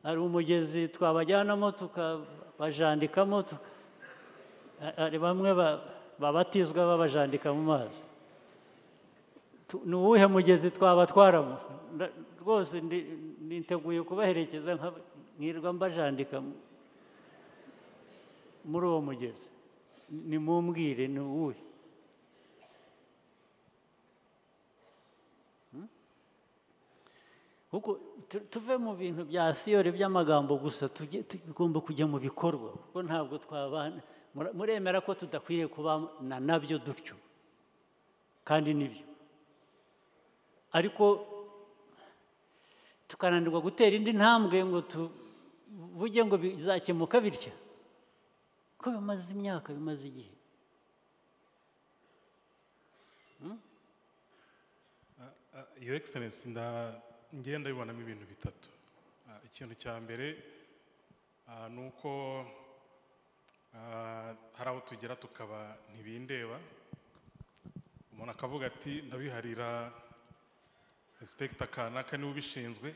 Hari umugezi twabajyanamo tukabajandikamo, hari bamwe babatizwa babajandika mu mazi. Ni uwuhe mugezi twabatwaramo? Rwose niteguye kubaherekeza nkirwa mbajandika muri uwo mugezi. Nimumbwire ni uwuhe? Kuko tuve mu bintu bya theory by'amagambo gusa, tugomba kujya mu bikorwa, kuko ntabwo twabana. Muremera ko tudakwiriye kubana nabyo dutyo, kandi nibyo, ariko tukananirwa gutera indi ntambwe ngo tuvuge ngo bizakemuka bitya, ko bimaze imyaka, bimaze igihe. Your Excellency, ngenda bibonamo ibintu bitatu. Ikintu cya mbere ni uko hari aho tugera tukaba ntibindeba, umuntu akavuga ati ndabiharira inspector kanaka niwe ubishinzwe,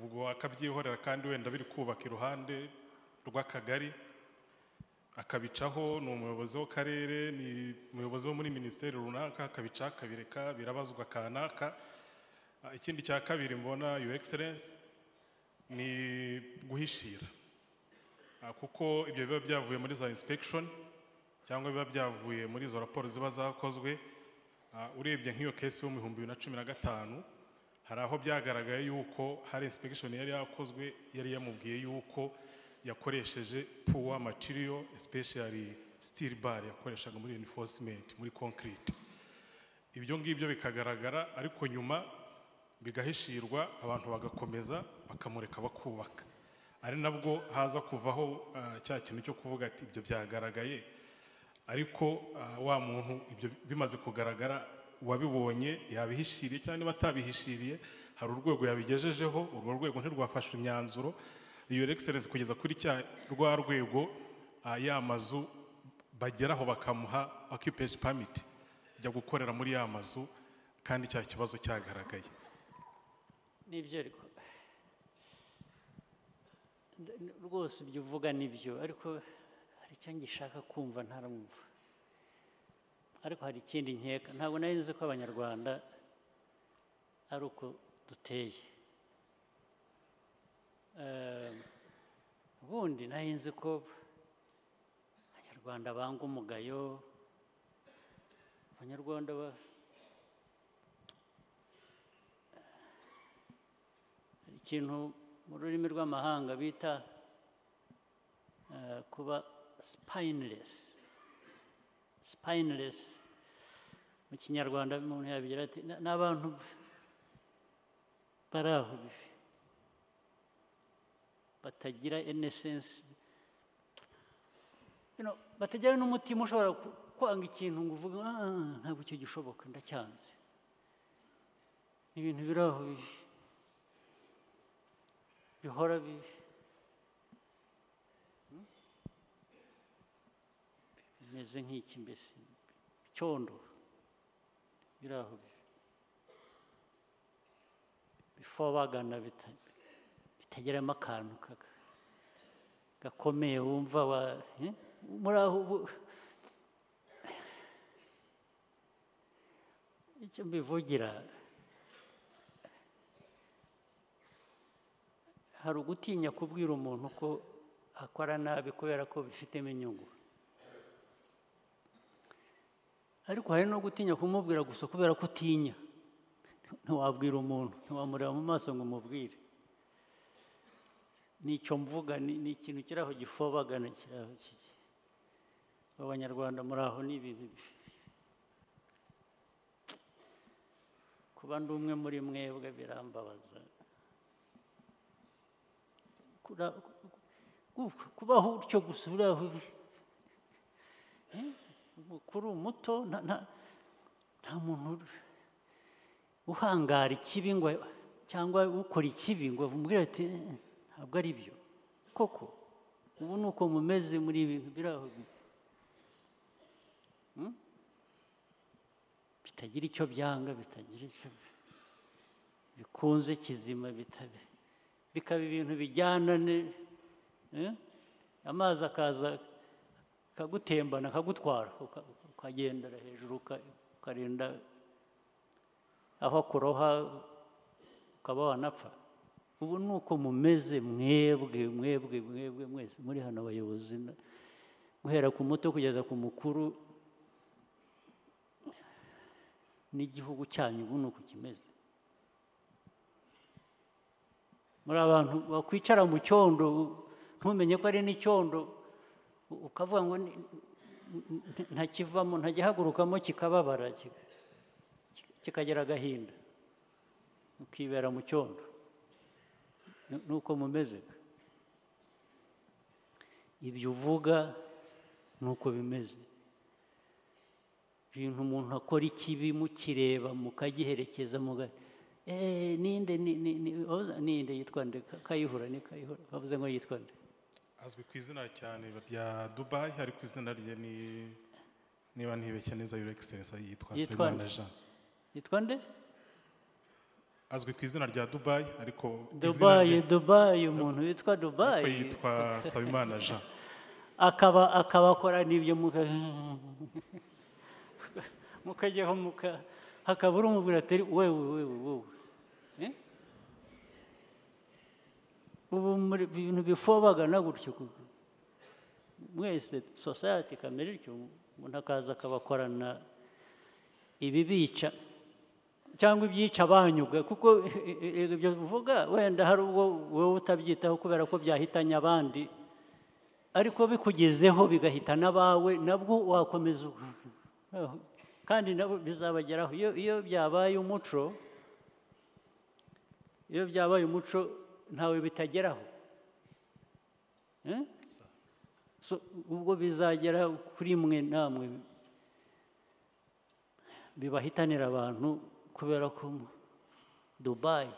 ubwo akabyihorera kandi wenda biri kubaka iruhande rw'akagari, akabicaho. Ni umuyobozi w'akarere, ni umuyobozi wo muri minisiteri runaka, akabica akabireka, birabazwa kanaka. Ikindi cya kabiri mbona, Your Excellency, ni guhishira, kuko ibyo biba byavuye muri za inspection cyangwa biba byavuye muri izo raporo ziba zakozwe, urebye nk'iyo kesi yo mu 2015 hari aho byagaragaye yuko hari inspection yari yakozwe yari yamubwiye yuko yakoresheje poor material especially steel bar yakoreshaga muri reinforcement muri concrete. Ibyo ngibyo bikagaragara ariko nyuma bigahishirwa abantu bagakomeza bakamureka bakubaka, ari nabwo haza kuvaho cya kintu cyo kuvuga ati ibyo byagaragaye, ariko wa muntu ibyo bimaze kugaragara wabibonye yabihishiriye cyane batabihishiriye, hari urwego yabigejejeho, urwo rwego ntirwafashe imyanzuro, iyo excellence kugeza kuri cya rwa rwego ya mazu bageraho bakamuha occupation permit jya gukorera muri ya mazu kandi cya kibazo cyagaragaye. Nibyo ariko rwose ibyo uvuga nibyo, ariko hari icyo ngishaka kumva ntaramwumva, ariko hari ikindi nkeka, ntabwo nari nzi ko abanyarwanda ari uko duteye. Ubundi nari nzi ko abanyarwanda banga umugayo, abanyarwanda hari ikintu mu rurimi rw'amahanga bita kuba spineless. Spineless mu kinyarwanda umuntu yabigira ati n'abantu bari aho batagira innocence, batagira n'umutima ushobora kwanga ikintu ngo uvuge ntabwo icyo gishoboka ndacyanze. Ibintu biri aho bihora bimeze nk'iki mbese icyondo, biri aho bifobagana bitageramo akantu gakomeye wumva muri aho. Icyo mbivugira, hari ugutinya kubwira umuntu ko akora nabi kubera ko bifitemo inyungu, ariko hari no gutinya kumubwira gusa kubera ko utinya. Ntiwabwira umuntu, ntiwamureba mu maso ngo umubwire. Nicyo mvuga, ni ikintu kiri aho gifobagana, kiri aho kiri. Abanyarwanda muri aho ni ibintu kuba ndi umwe muri mwebwe birambabaza. Kubaho utyo gusa uri aho kuri umuto, nta muntu uhangara ikibi ngo cyangwa ukora ikibi ngo umubwire ati ntabwo ari byo koko. Ubu ni uko mumeze muri ibintu biri aho bitagira icyo byanga, bitagira icyo bikunze kizima, bikaba ibintu bijyana, amazi akaza akagutembana akagutwara ukagendera hejuru ukarinda aho kuroha ukaba wanapfa. Ubu ni uko mumeze mwebwe mwese muri hano abayobozi, guhera ku muto kugeza ku mukuru, n'igihugu cyanyu ubu ni uko kimeze. Muri abantu bakwicara mu cyondo ntumenye ko ari n'icyondo, ukavuga ngo ntakivamo, ntajyahagurukamo, kikababara kikagira agahinda, ukibera mu cyondo. Nuko mumeze. Ibyo uvuga nuko bimeze. Ibintu umuntu akora ikibi mukireba mukagiherekeza ninde yitwa nde? Kayihura, ni Kayihura bavuze ngo yitwa nde? Azwi ku izina cyane rya Dubai, hari ku izina rye niba ntibeshye neza Your Excellency yitwa Nsabimana Jean. Yitwa nde? Azwi ku izina rya Dubai, ariko Dubai, umuntu witwa Dubai yitwa Nsabimana Jean. akaba akora n'ibyo mukajyaho hakaba uri umubwira ati wewe ubu muri ibintu bifobagana gutyo mwese society kamere ityo, umuntu akaza akabakorana ibi bica cyangwa ibyica abanyuga, kuko ibyo uvuga wenda hari ubwo wowe utabyitaho kubera ko byahitanye abandi, ariko bikugezeho bigahitana abawe, nabwo wakomeza kandi nabo bizabageraho. Iyo byabaye umuco, ntawe bitageraho. Ubwo bizagera kuri mwe namwe bibahitanira abantu, kubera ko Dubai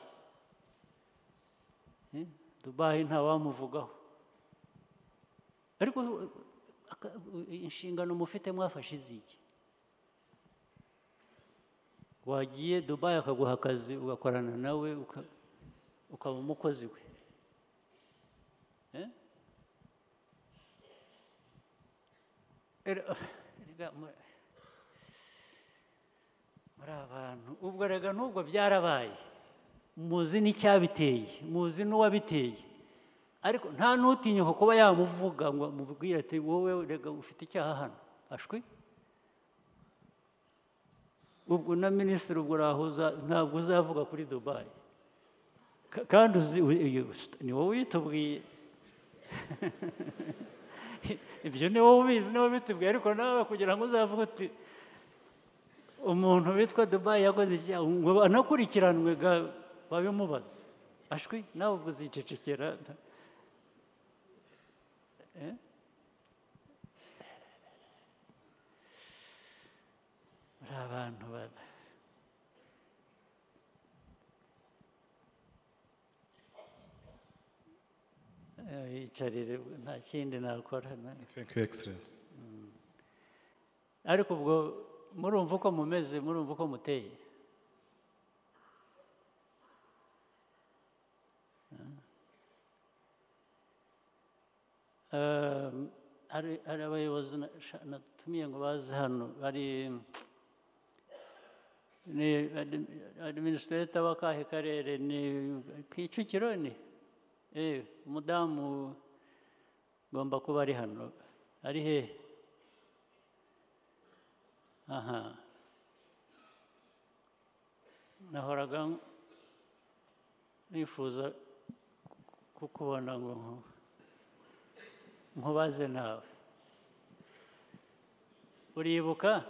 ntawamuvugaho, ariko inshingano mufite mwafashe iziki? Wagiye Dubai akaguha akazi ugakorana nawe ukaba umukozi we. Muri abantu ubwo rega n'ubwo byarabaye, muzi n'icyabiteye, muzi n'uwabiteye, ariko nta n'utinyuka kuba yamuvuga ngo amubwire ati wowe rega ufite icyaha hano, ashwi. Ubwo na minisitiri ubwo ntabwo uzavuga kuri Dubai, kandi ni wowe uyitubwiye. Ibyo ni wowe ubizi, ni wowe ubitubwiye, ariko nawe kugira ngo uzavuge uti umuntu witwa Dubai yakoze icyaha ngo anakurikiranwe babimubaza, ashwi, nawe ubwo uzicecekera. Muri abantu yicarire, nta kindi nakora. Thank you, Excellency. Ariko ubwo murumva uko mumeze, murumva uko muteye. Hari abayobozi natumiye ngo baze hano, hari administrator w'akahe karere, ni Kicukiro, ni umudamu ugomba kuba ari hano, ari hehe? Aha, nahoraga nifuza kukubona ngo nkubaze nawe. Uribuka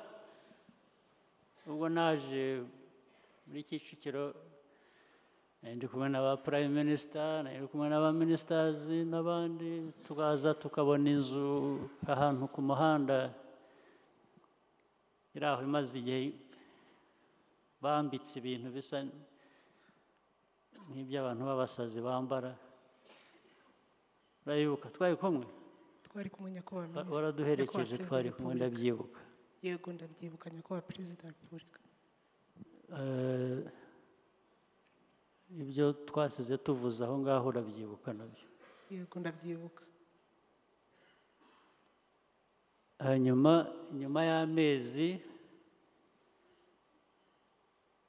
ubwo naje muri Kicukiro, ndi kumwe n'aba prime minister, ndi kumwe n'aba ministers n'abandi, tukaza tukabona inzu ahantu ku muhanda iri aho imaze igihe bambitse ibintu bisa nk'iby'abantu b'abasazi bambara. Urayibuka? Twari kumwe? Twari kumwe nyakubahwa minisitiri. Waraduherekeje, twari kumwe, ndabyibuka. Yego ndabyibuka nyakubahwa perezida wa repubulika. Ibyo twasize tuvuze aho ngaho urabyibuka nabyo? Yego ndabyibuka. Hanyuma nyuma y'amezi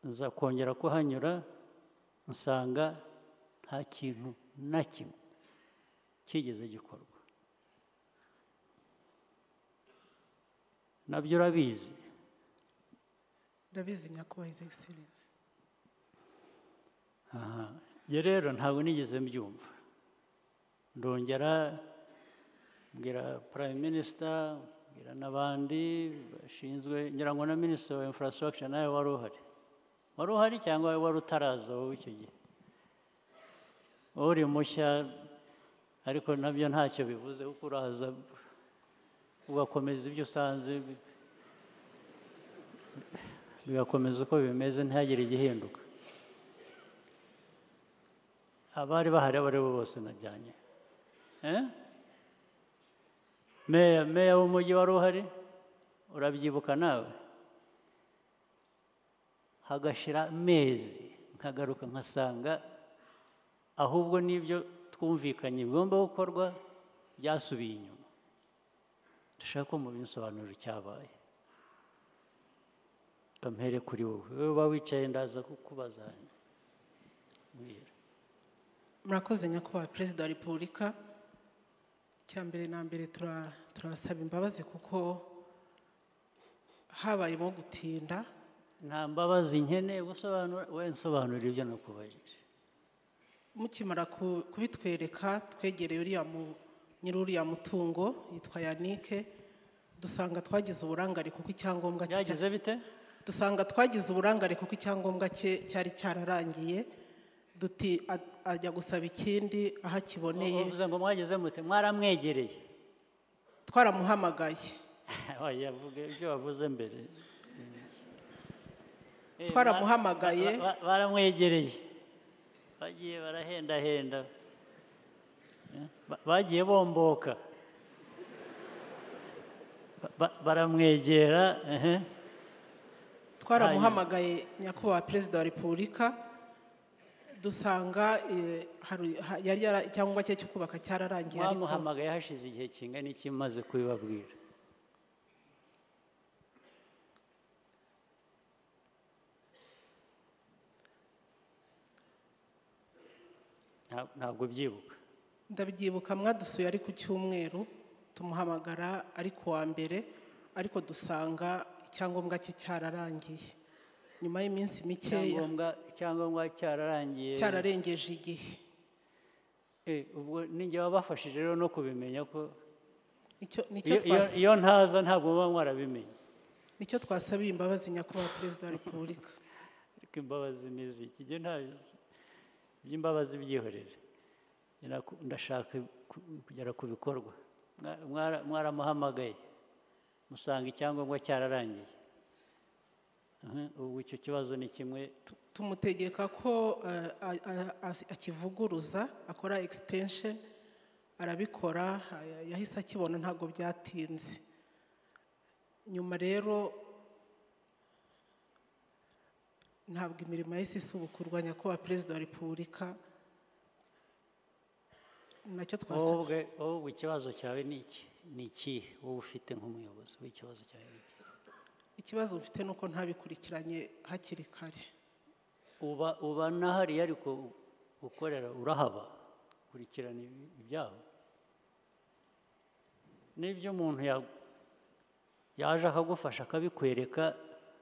nza kongera kuhanyura, nsanga nta kintu na kimwe kigeze gikorwa. Nabyo urabizi? Ndabizi nyakubahwa His Excellency. Aha, ye rero ntabwo nigeze mbyumva. Ndongera mbwira prime minister, mbwira n'abandi bashinzwe, ngira ngo na minister wa infrastructure nawe wari uhari. Wari uhari cyangwa wari utaraza wowe icyo gihe? Uri mushya, ariko nabyo ntacyo bivuze, kuko uraza ugakomeza ibyo usanze, bigakomeza uko bimeze, ntihagire igihinduka. Abari bahari abo ari bo bose najyanye. Meya w'umujyi wari uhari, urabyibuka nawe? Hagashira amezi nkagaruka nkasanga ahubwo n'ibyo twumvikanye bigomba gukorwa byasubiye inyuma. Ndashaka ko mubinsobanurira icyabaye. Kampere kuri wowe, uba wicaye ndaza kukubaza. Murakoze nyakubahwa perezida wa repubulika. Icya mbere na mbere turasaba imbabazi kuko habayemo gutinda nta mbabazi nkeneye gusobanura, we nsobanura ibyo nakubajije. mukimara kubitwereka twegereye nyiri uriya mutungo yitwa Yannick, dusanga twagize uburangare kuko icyangombwa cye byagize bite? dusanga twagize uburangare kuko icyangombwa cye cyari cyararangiye, duti ajya gusaba ikindi aho akiboneye. uvuze ngo mwageze mute? Mwaramwegereye? Twaramuhamagaye. yavuga ibyo wavuze mbere. Twaramuhamagaye. Baramwegereye, bagiye barahendahenda, bagiye bomboka, baramwegera. Twaramuhamagaye nyakubahwa Perezida wa Repubulika, dusanga icyangombwa cye cyo kubaka cyararangiye. Mwamuhamagaye hashize igihe kingana iki maze kubibabwira? Ntabwo byibuka. Ndabyibuka, mwadusuye ari ku cyumweru, tumuhamagara ari ku wa mbere, ariko dusanga icyangombwa cye cyararangiye. Nyuma y'iminsi mikeya icyangombwa cyararangiye, cyararengeje igihe. ubwo ninjye wabafashije rero no kubimenya ko iyo ntaza ntabwo muba mwarabimenye. nicyo twasabiye imbabazi nyakubahwa Perezida wa Repubulika. Ariko imbabazi ni iziki? Njye nta by'imbabazi byihorere, ndashaka kugera ku bikorwa. Mwaramuhamagaye musanga icyangombwa cyararangiye, ubu icyo kibazo ni kimwe. Tumutegeka ko akivuguruza, akora extension, arabikora, yahise akibona, ntabwo byatinze. Nyuma rero ntabwo imirimo yahise isubukurwa nyakubahwa Perezida wa Repubulika. Nacyo twasabye. Wowe ikibazo cyawe ni iki? Ni ikihe wowe ufite nk'umuyobozi w'ikibazo cyawe? ni iki? Ikibazo mfite ni uko ntabikurikiranye hakiri kare. uba nahariya ariko ukorera urahaba, kurikirana ibyaho. N'ibyo umuntu yaje akagufasha akabikwereka,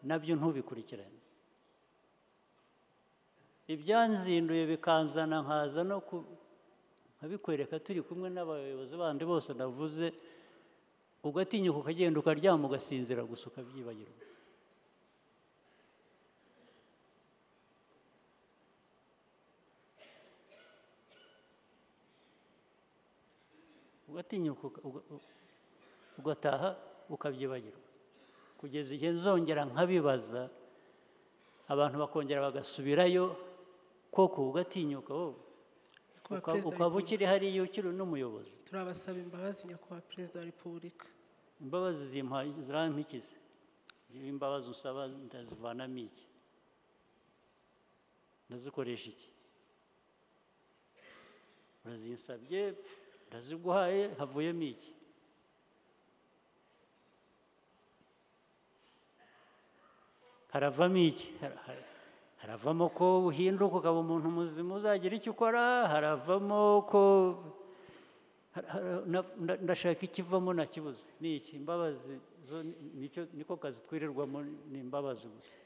nabyo ntubikurikirane. Ibyanzinduye bikanzana, nkaza no nkabikwereka turi kumwe n'abayobozi bandi bose navuze, ugatinyuka ukagenda ukaryama ugasinzira gusa ukabyibagirwa. Ugatinyuka ugataha ukabyibagirwa, kugeza igihe nzongera nkabibaza, abantu bakongera bagasubirayo, koko ugatinyuka wowe ukaba ukiri hariya ukiri n'umuyobozi. Turabasaba imbabazi nyakubahwa Perezida wa Repubulika. Imbabazi zirampikize? Imbabazi usaba ndazivanamo iki? Ndazikoresha iki? Urazinsabye, ndaziguhaye, havuyemo iki? Haravamo iki? Haravamo ko uhinduka ukaba umuntu muzima uzagira icyo ukora, haravamo ko ndashaka ikivamo nakibuze. Ni iki? Imbabazi zo niko kazi twirirwamo, ni imbabazi gusa.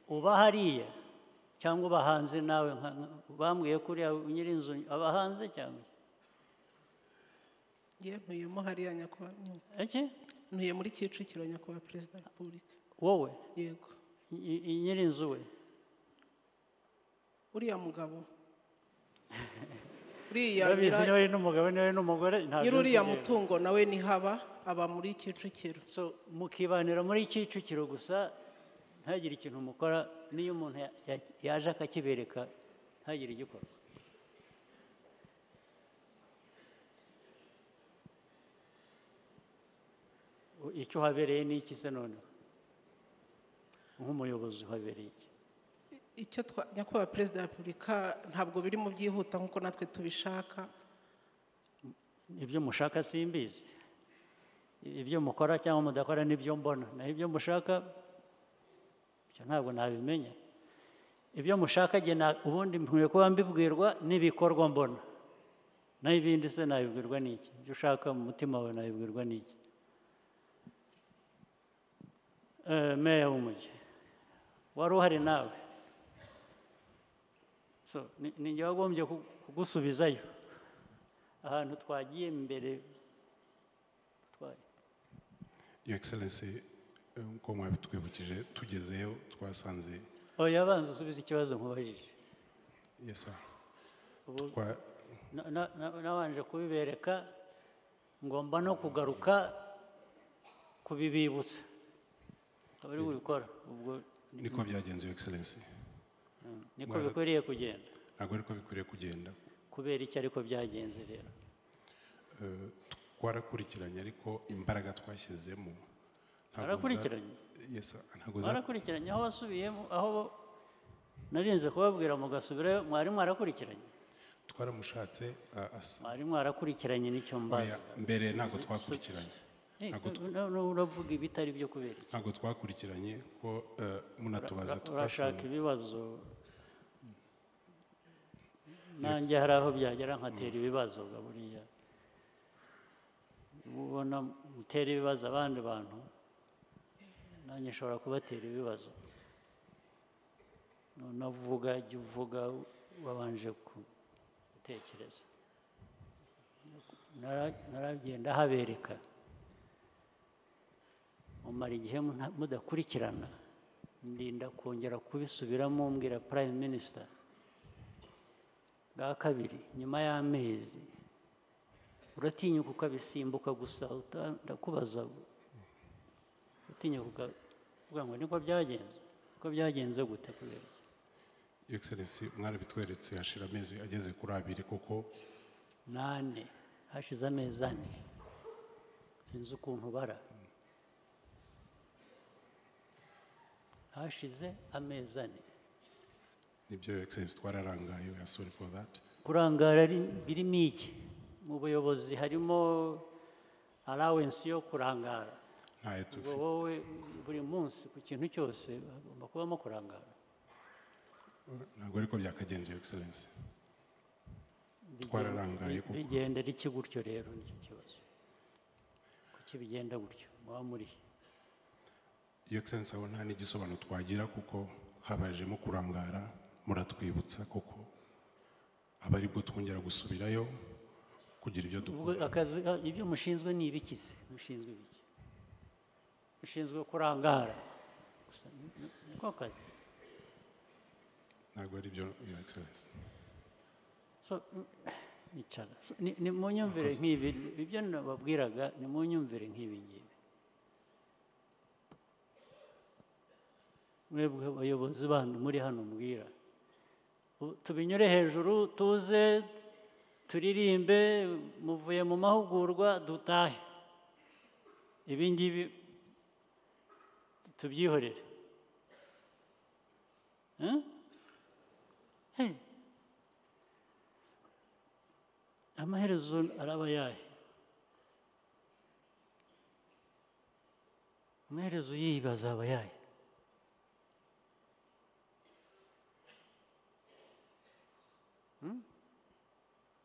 Uba hariya cyangwa uba hanze? Nawe bambwiye ko uriya nyiri inzu aba hanze cyangwa? Ntuyemo hariya nyakubahwa. Iki? Ntuye muri Kicukiro nyakubahwa Perezida wa Repubulika. Wowe? Yego. Nyiri inzu we? Uriya mugabo. Urabizi niba ari n'umugabo niba ari n'umugore? Nyiri uriya mutungo nawe ni haba, aba muri Kicukiro. So mukibanira muri Kicukiro gusa, ntagire ikintu mukora. N'iyo umuntu yaje akakibereka ntagire igikorwa. Icyo uhabereye ni iki se noneho? Nk'umuyobozi uhabereye iki? Icyo nyakubahwa Perezida wa Repubulika, ntabwo biri mu byihuta nk'uko natwe tubishaka. Ibyo mushaka simbizi, ibyo mukora cyangwa mudakora nibyo mbona, naho ibyo mushaka ntabwo nabimenya. Ibyo mushaka ubundi nkwiye kuba mbibwirwa n'ibikorwa mbona. naho ibindi se nabibwirwa n'iki? Ibyo ushaka mu mutima wawe nabibwirwa n'iki? Meya w'umujyi wari uhari nawe, so ni njye wagombye kugusubizayo ahantu twagiye mbere. Your Excellency, uko mwabitwibukije tugezeyo twasanze. Oya, banza usubize ikibazo nkubajije. Yes sir. Nabanje kubibereka, ngomba no kugaruka kubibibutsa abari bubikora. Ubwo niko byagenze Your Excellency. Niko bikwiriye kugenda. Ntabwo ariko bikwiriye kugenda. Kubera iki ariko byagenze rero? Twarakurikiranye ariko imbaraga twashyizemo twarakurikiranye. Yes sir. Ntabwo twarakurikiranye aho wasubiyemo, aho narinze kubabwira mugasubirayo, mwari mwarakurikiranye. Twaramushatse mwari mwarakurikiranye nicyo mbaza. Mbere ntabwo twakurikiranye. Uravuga ibitari byo kubera iki? Ntabwo twakurikiranye ko munatubaza urashaka ibibazo. Nanjye hari aho byagera nkatera ibibazo buriya. Ubona mutera ibibazo abandi bantu, nanjye nshobora kubatera ibibazo. Navuga jya uvuga wabanje gutekereza. Naragenda habereka, mumara igihe mudakurikirana, ndinda kongera kubisubiramo mbwira Prime Minister bwa kabiri nyuma y'amezi. Uratinyuka ukabisimbuka gusa, ndakubaza utinyuka uvuga ngo niko byagenze. Ko byagenze gute? Kubera iki? Your Excellency, mwarabitweretse hashira amezi ageze kuri 2 koko. 8 hashize amezi 4, sinzi ukuntu bara. Hashize amezi 4. Nibyo Your Excellency, twararangaye. We are sorry for that. Kurangara birimo iki? Mu buyobozi harimo allowance yo kurangara. Ntayo tufite. Wowe buri munsi ku kintu cyose hagomba kubamo kurangara. Ntabwo ariko byakagenze Your Excellency. Twararangaye kuko bigendera iki gutyo rero? Nicyo kibazo. Kuki bigenda gutyo? Muba muri Your Excellency, aho nta n'igisobanuro twagira kuko habajemo kurangara. Muratwibutsa koko abari bwo twongera gusubirayo kugira ibyo dukora. Akazi ibyo mushinzwe ni ibiki se? Mushinzwe ibiki? Mushinzwe kurangara gusa niko kazi? Ntabwo ari byo Your Excellency. So nicara ni mu nyumvire nk'ibi, ibyo nababwiraga ni mu nyumvire nk'ibi ngibi. Mwebwe abayobozi bandi muri hano mbwira, tubinyure hejuru tuze turirimbe, muvuye mu mahugurwa dutahe. Ibi ngibi tubyihorere. Amaherezo araba yahe? Amaherezo yibaza aba yahe?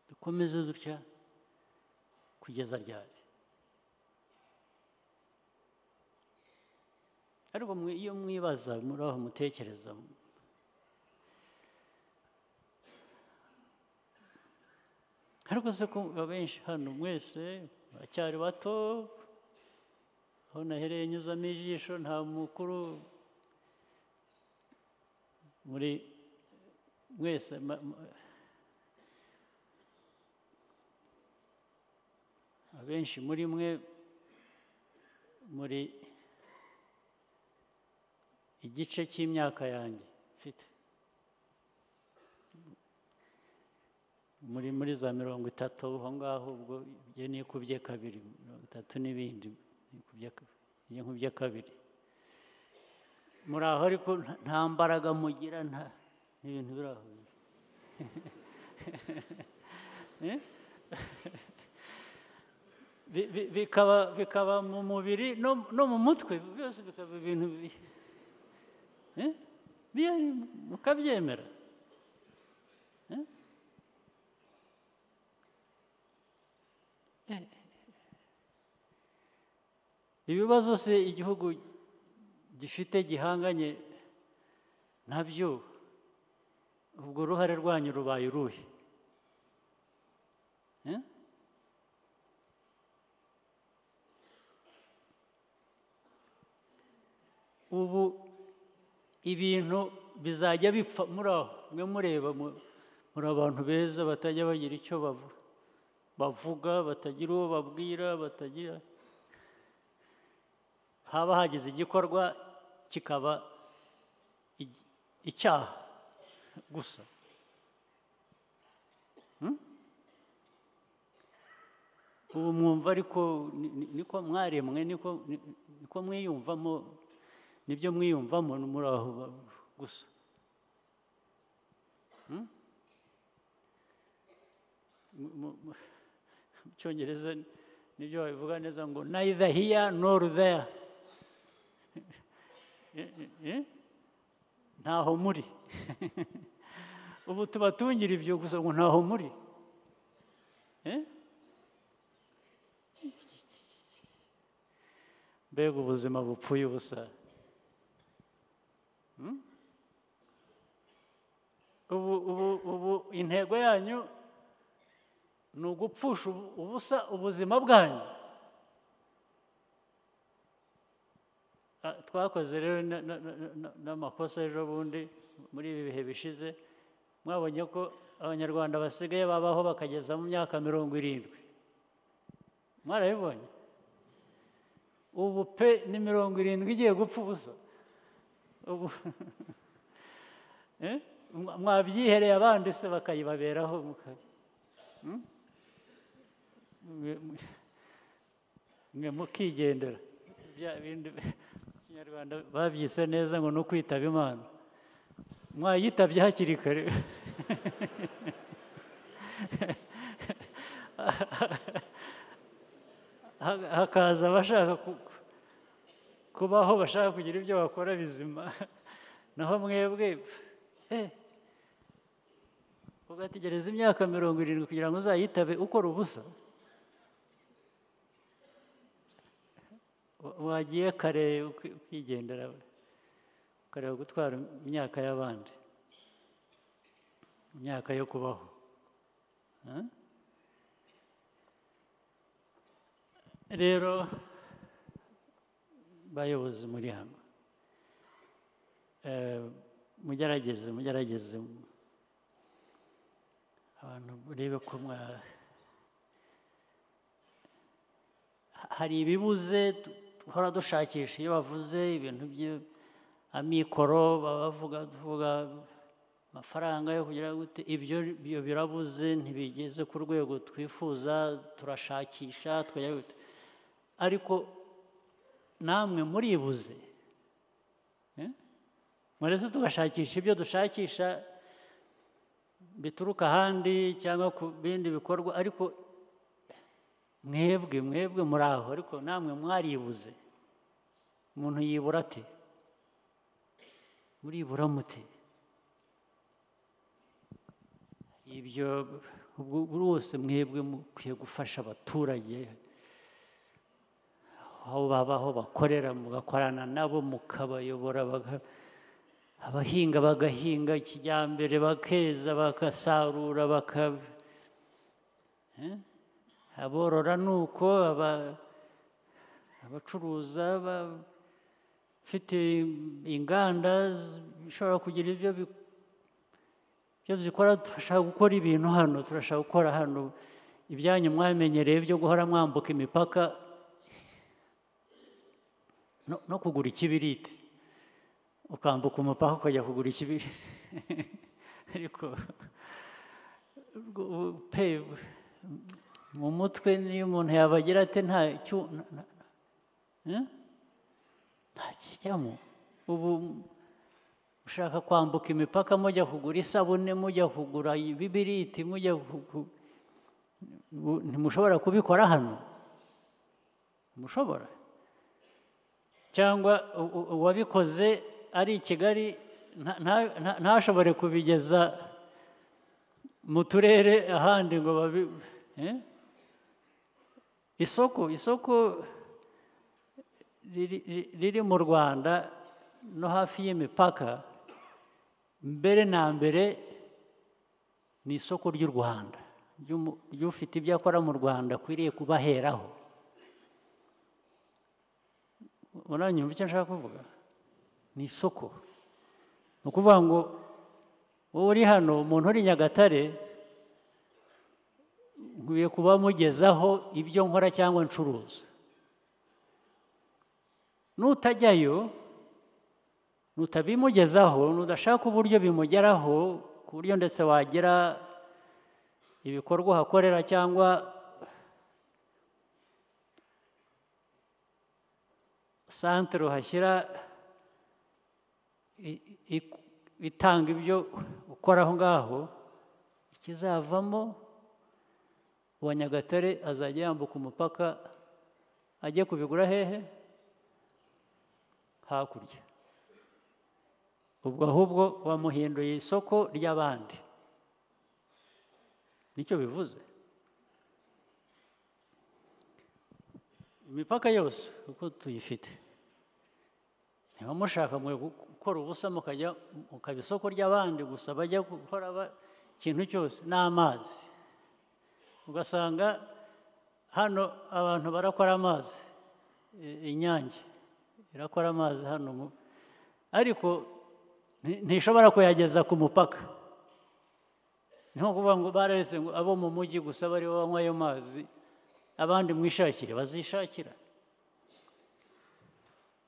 Dukomeze dutya kugeza ryari? Ariko iyo mwibaza muri aho mutekereza, ariko se ko abenshi hano mwese baracyari bato, aho nahereye nyuzamo ijisho nta mukuru muri mwese. Abenshi muri mwe muri igice cy'imyaka yanjye mfite, muri za 30 aho ngaho, ubwo njye nikubye 2, 30 n'ibindi nikubye 2. Muri aho ariko nta mbaraga mugira, nta ibintu biri aho. Bikaba mu mubiri no mu mutwe, byose bikaba ibintu mukabyemera. ibibazo se igihugu gifite gihanganye nabyo, ubwo uruhare rwanyu rubaye uruhe? ubu ibintu bizajya bipfa muri aho, mwe mureba muri abantu beza batajya bagira icyo bavuga, batagira uwo babwira, batagira, haba hagize igikorwa kikaba icyaha gusa. ubu mwumva ariko niko mwaremwe, niko mwiyumvamo, nibyo mwiyumvamo muri aho gusa. mu cyongereza nibyo babivuga neza ngo neither here nor there. ntaho muri. ubu tubatungira ibyo gusa ngo ntaho muri. mbega ubuzima bupfuye ubusa. ubu intego yanyu ni ugupfusha ubusa ubuzima bwanyu. twakoze rero n'amakosa ejo bundi muri ibi bihe bishize, mwabonye ko abanyarwanda basigaye babaho bakageza mu myaka 70. mwarabibonye? ubu pe ni 70 igiye gupfa ubusa. ubu mwabyihereye abandi se bakayibaberaho. mwe mukigendera. bya bindi Kinyarwanda babyise neza ngo no kwitaba Imana. mwayitabye hakiri kare. hakaza abashaka kubaho, bashaka kugira ibyo bakora bizima. naho mwebwe ugategereza imyaka 70 kugira ngo uzayitabe ukora ubusa. wagiye kare ukigendera, ukareba gutwara imyaka y'abandi, imyaka yo kubaho. rero bayobozi muri hano, mugerageze abantu urebe ko hari ibibuze duhora dushakisha. iyo bavuze ibintu by'amikoro tuvuga amafaranga yo kugira gute, ibyo birabuze, ntibigeze ku rwego twifuza. turashakisha twajya gute, ariko namwe muribuze. muretse tugashakisha ibyo dushakisha bituruka ahandi cyangwa ku bindi bikorwa, ariko mwebwe muri aho, ariko namwe mwaribuze. umuntu yibura ate? muribura mute? ibyo bose mwebwe mukwiye gufasha abaturage aho babaho bakorera, mugakorana nabo, mukabayobora. abahinga bagahinga kijyambere, bakeza, bagasarura, aborora nuko, abacuruza, bafite inganda zishobora kugira ibyo zikora. turashaka gukora ibintu hano, turashaka gukora hano ibyanyu mwamenyereye byo guhora mwambuka imipaka no kugura ikibiriti, ukambuka umupaka ukajya kugura ikibiriti. ariko mu mutwe niyo umuntu yabagira ate ntakijyamo. ubu ushaka kwambuka imipaka, mujya kugura isabune, mujya kugura ibibiriti, ntimushobora kubikora hano? mushobora? cyangwa uwabikoze ari i Kigali ntashobore kubigeza mu turere ahandi ngo isoko riri mu Rwanda no hafi y'imipaka, mbere na mbere ni isoko ry'u Rwanda, ry'ufite ibyo akora mu Rwanda akwiriye kubaheraho. Uranyumva icyo nshaka kuvuga? Ni isoko. Ni ukuvuga ngo wowe uri hano, umuntu uri Nyagatare, nkwiye kuba mugezaho ibyo nkora cyangwa ncuruza. Nutajyayo, nutabimugezaho, nudashaka uburyo bimugeraho, ku buryo ndetse wagira ibikorwa uhakorera cyangwa santere uhashyira itanga ibyo ukora aho ngaho, ikizavamo uwa Nyagatare azajya yambuka umupaka ajye kubigura hehe? Hakurya. Ubwo ahubwo wamuhinduye isoko ry'abandi. Nicyo bivuze. Imipaka yose uko tuyifite, niba mushaka mwe gukora ubusa mukaba isoko ry'abandi gusa, bajya gukora ikintu cyose n'amazi, ugasanga hano abantu barakora amazi, Inyange irakora amazi hano, ariko ntishobora kuyageza ku mupaka. Niho kuvuga ngo bararetse ngo abo mu mujyi gusa bari banywa ayo mazi, abandi mwishakire, bazishakira.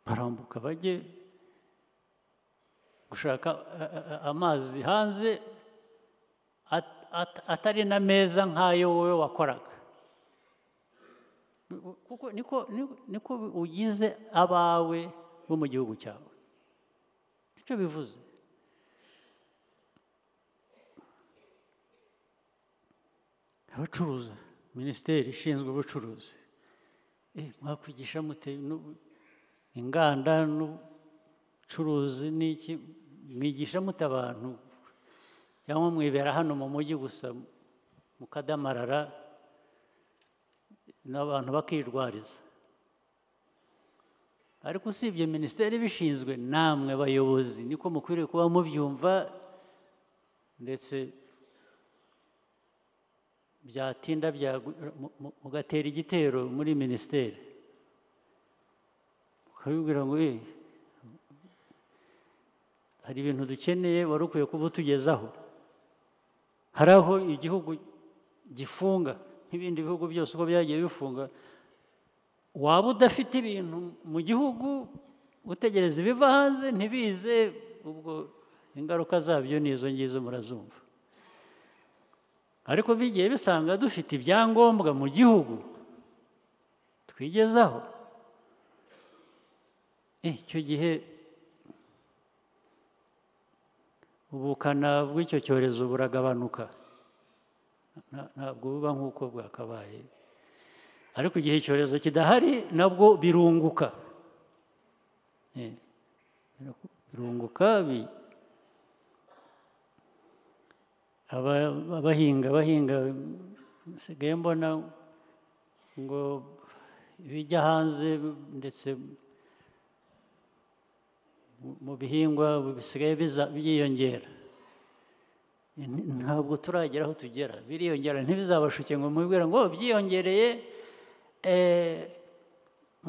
Barambuka bajye gushaka amazi hanze atari na meza nk'ayo wowe wakoraga. Kuko niko ugize abawe bo mu gihugu cyawe. Icyo bivuze. Abacuruza, minisiteri ishinzwe ubucuruzi, mwakwigisha mute inganda n'ubucuruzi n'iki, mwigisha mute abantu, cyangwa mwibera hano mu mujyi gusa mukadamarara n'abantu bakirwariza? Ariko usibye minisiteri ibishinzwe, namwe abayobozi niko mukwiriye kuba mubyumva, ndetse byatinda mugatera igitero muri minisiteri, ukabibwira ngo hari ibintu dukeneye wari ukwiye kuba utugezaho. Hari aho igihugu gifunga nk'ibindi bihugu byose uko byagiye bifunga, waba udafite ibintu mu gihugu utegereza ibiva hanze ntibize, ubwo ingaruka zabyo ni izo ngizo murazumva. Ariko bigiye bisanga dufite ibyangombwa mu gihugu twigezaho, icyo gihe ubukana bw'icyo cyorezo buragabanuka, ntabwo buba nk'uko bwakabaye. Ariko igihe icyorezo kidahari nabwo birunguka, abahinga nsigaye mbona ngo ibijya hanze ndetse mu bihingwa bisigaye byiyongera. Ntabwo turagera aho tugera, biriyongera, ntibizabashuke ngo mubwire ngo byiyongereye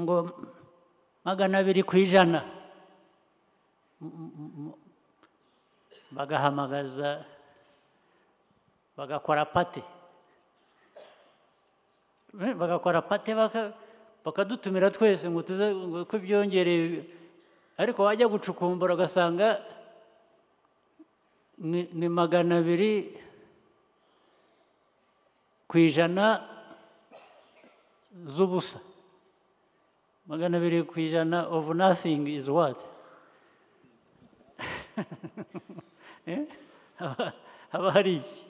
ngo 200%, bagahamagaza bagakora pate, bakadutumira twese ngo tuze ko byongereye, ariko wajya gucukumbura ugasanga ni 200% z'ubusa. 200% of nothing is what? Haba hari iki?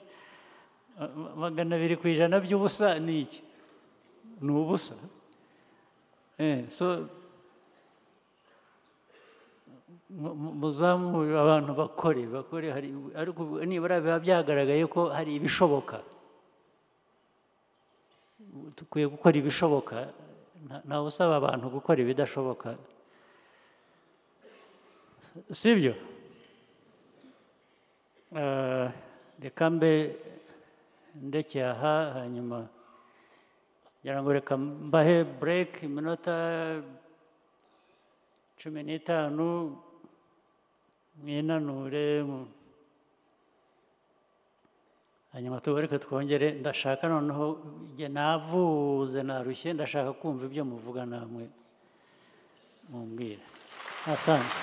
200% by'ubusa ni iki? Ni ubusa. So muzamure abantu bakore, ariko nibura biba byagaragaye ko hari ibishoboka. dukwiye gukora ibishoboka ntawe usaba abantu gukora ibidashoboka sibyo reka mbe ndekeye aha hanyuma ngira ngo reka mbahe break iminota 15 mwinanure hanyuma tubareke twongere ndashaka noneho njye navuze narushye ndashaka kumva ibyo muvuga namwe mumbwire asante